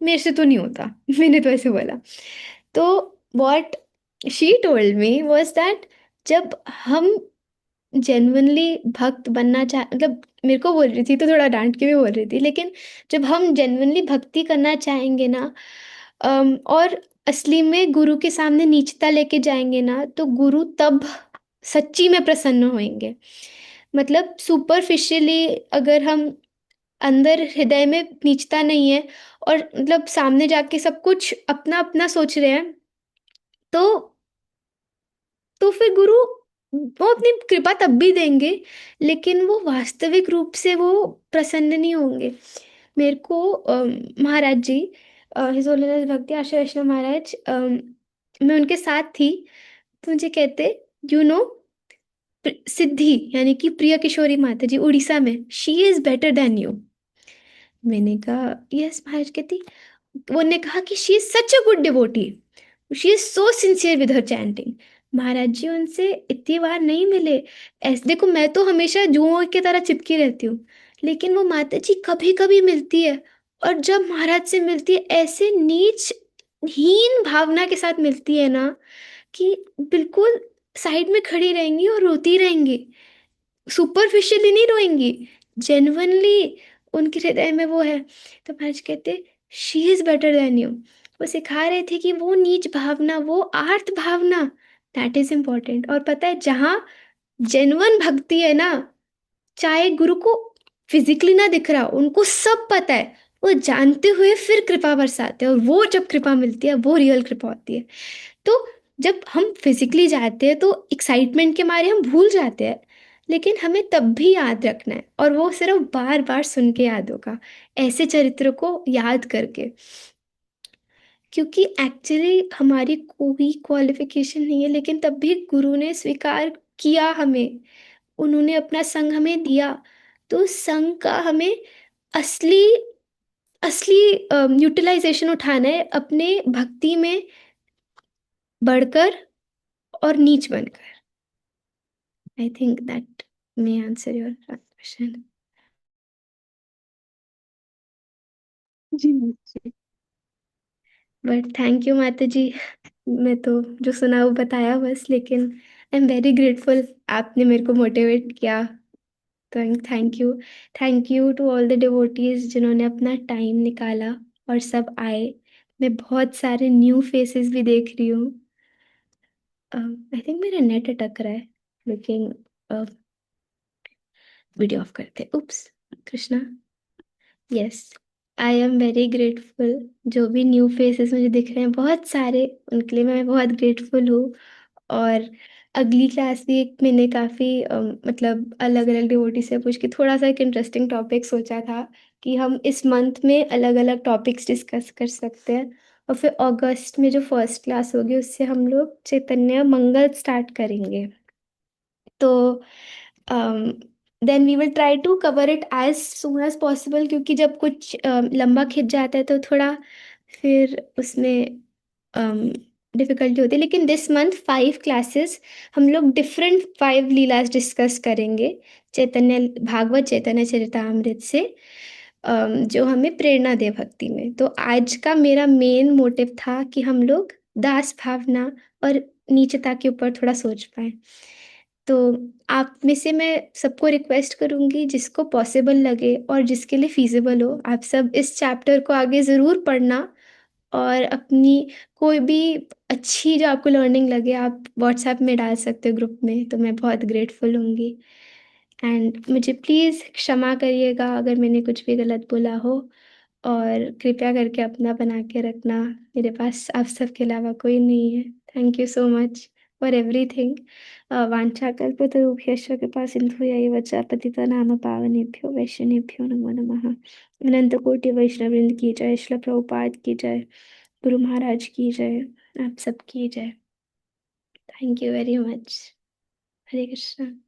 मेरे से तो नहीं होता। मैंने तो ऐसे बोला। तो what she told me was that जब हम जेन्युइनली भक्त बनना चाह, मतलब मेरे को बोल रही थी तो थोड़ा डांट के भी बोल रही थी, लेकिन जब हम जेन्युइनली भक्ति करना चाहेंगे ना, और असली में गुरु के सामने नीचता लेके जाएंगे ना, तो गुरु तब सच्ची में प्रसन्न होंगे। मतलब सुपरफिशियली अगर हम अंदर हृदय में नीचता नहीं है और मतलब सामने जाके सब कुछ अपना अपना सोच रहे हैं, तो फिर गुरु वो अपनी कृपा तब भी देंगे, लेकिन वो वास्तविक रूप से वो प्रसन्न नहीं होंगे। मेरे को महाराज जी, हिज होलीनेस भक्ति आशा वैष्णव महाराज, मैं उनके साथ थी, तो मुझे कहते, यू नो, सिद्धि यानी कि प्रिय किशोरी माता जी उड़ीसा में, she is better than you. मैंने कहा यस महाराज। कहती, वो ने कहा कि she is such a good devotee, she is so sincere with her chanting. महाराज जी उनसे इतनी बार नहीं मिले। ऐसे देखो, मैं तो हमेशा जुओं की तरह चिपकी रहती हूँ, लेकिन वो माता जी कभी कभी मिलती है, और जब महाराज से मिलती है ऐसे नीच हीन भावना के साथ मिलती है ना, कि बिल्कुल साइड में खड़ी रहेंगी और रोती रहेंगी। सुपरफिशियली नहीं रोएंगी, जेन्युइनली उनके हृदय में वो है। तो महाराज कहते, she is better than you. वो सिखा रहे थे कि वो नीच भावना, वो आर्त भावना, दैट इज इम्पोर्टेंट। और पता है, जहाँ जेन्युइन भक्ति है ना, चाहे गुरु को फिजिकली ना दिख रहा, उनको सब पता है, वो जानते हुए फिर कृपा बरसाते हैं, और वो जब कृपा मिलती है वो रियल कृपा होती है। तो जब हम फिजिकली जाते हैं तो एक्साइटमेंट के मारे हम भूल जाते हैं, लेकिन हमें तब भी याद रखना है, और वो सिर्फ बार बार सुन के याद होगा, ऐसे चरित्र को याद करके। क्योंकि एक्चुअली हमारी कोई क्वालिफिकेशन नहीं है, लेकिन तब भी गुरु ने स्वीकार किया हमें, उन्होंने अपना संग हमें दिया। तो उस संग का हमें असली असली यूटिलाइजेशन उठाना है, अपने भक्ति में बढ़कर और नीच बनकर। I think that may answer your question. जी माता जी। बट थैंक यू माता जी। मैं तो जो सुना वो बताया बस, लेकिन आई एम वेरी ग्रेटफुल, आपने मेरे को मोटिवेट किया। तो thank you to all the devotees जिन्होंने अपना टाइम निकाला और सब आए। मैं बहुत सारे न्यू फेसेस भी देख रही हूँ। आई थिंक मेरा नेट अटक रहा है, लेकिन वीडियो ऑफ करते। Oops, Krishna. Yes, I am very grateful. जो भी न्यू फेसेस मुझे दिख रहे हैं बहुत सारे, उनके लिए मैं बहुत ग्रेटफुल हूँ। और अगली क्लास भी एक मैंने काफ़ी मतलब अलग अलग डिवोटी से पूछ के थोड़ा सा एक इंटरेस्टिंग टॉपिक सोचा था कि हम इस मंथ में अलग अलग टॉपिक्स डिस्कस कर सकते हैं। और फिर अगस्त में जो फर्स्ट क्लास होगी उससे हम लोग चैतन्य मंगल स्टार्ट करेंगे। तो then we will try to cover it as soon as possible, क्योंकि जब कुछ लंबा खिंच जाता है तो थोड़ा फिर उसमें डिफिकल्टी होती है। लेकिन दिस मंथ 5 क्लासेस हम लोग डिफरेंट 5 लीलास डिस्कस करेंगे चैतन्य भागवत चैतन्य चरितामृत से, जो हमें प्रेरणा दे भक्ति में। तो आज का मेरा मेन मोटिव था कि हम लोग दास भावना और नीचता के ऊपर थोड़ा सोच पाए। तो आप में से मैं सबको रिक्वेस्ट करूंगी, जिसको पॉसिबल लगे और जिसके लिए फीजिबल हो, आप सब इस चैप्टर को आगे ज़रूर पढ़ना और अपनी कोई भी अच्छी जो आपको लर्निंग लगे आप व्हाट्सएप में डाल सकते हो ग्रुप में, तो मैं बहुत ग्रेटफुल होंगी। एंड मुझे प्लीज़ क्षमा करिएगा अगर मैंने कुछ भी गलत बोला हो, और कृपया करके अपना बना के रखना, मेरे पास आप सबके अलावा कोई नहीं है। Thank you so much for everything. वाञ्छाकल्पतरुभ्यश्च कृपा सिन्धुयैव च पतितनाम पावनेभ्यो वैष्णवेभ्यो नमो नमः। अनंत कोटि वैष्णववृंद की जय, श्रील प्रभुपाद की जय, गुरु महाराज की जय, आप सबकी जय। Thank you very much. Hare Krishna.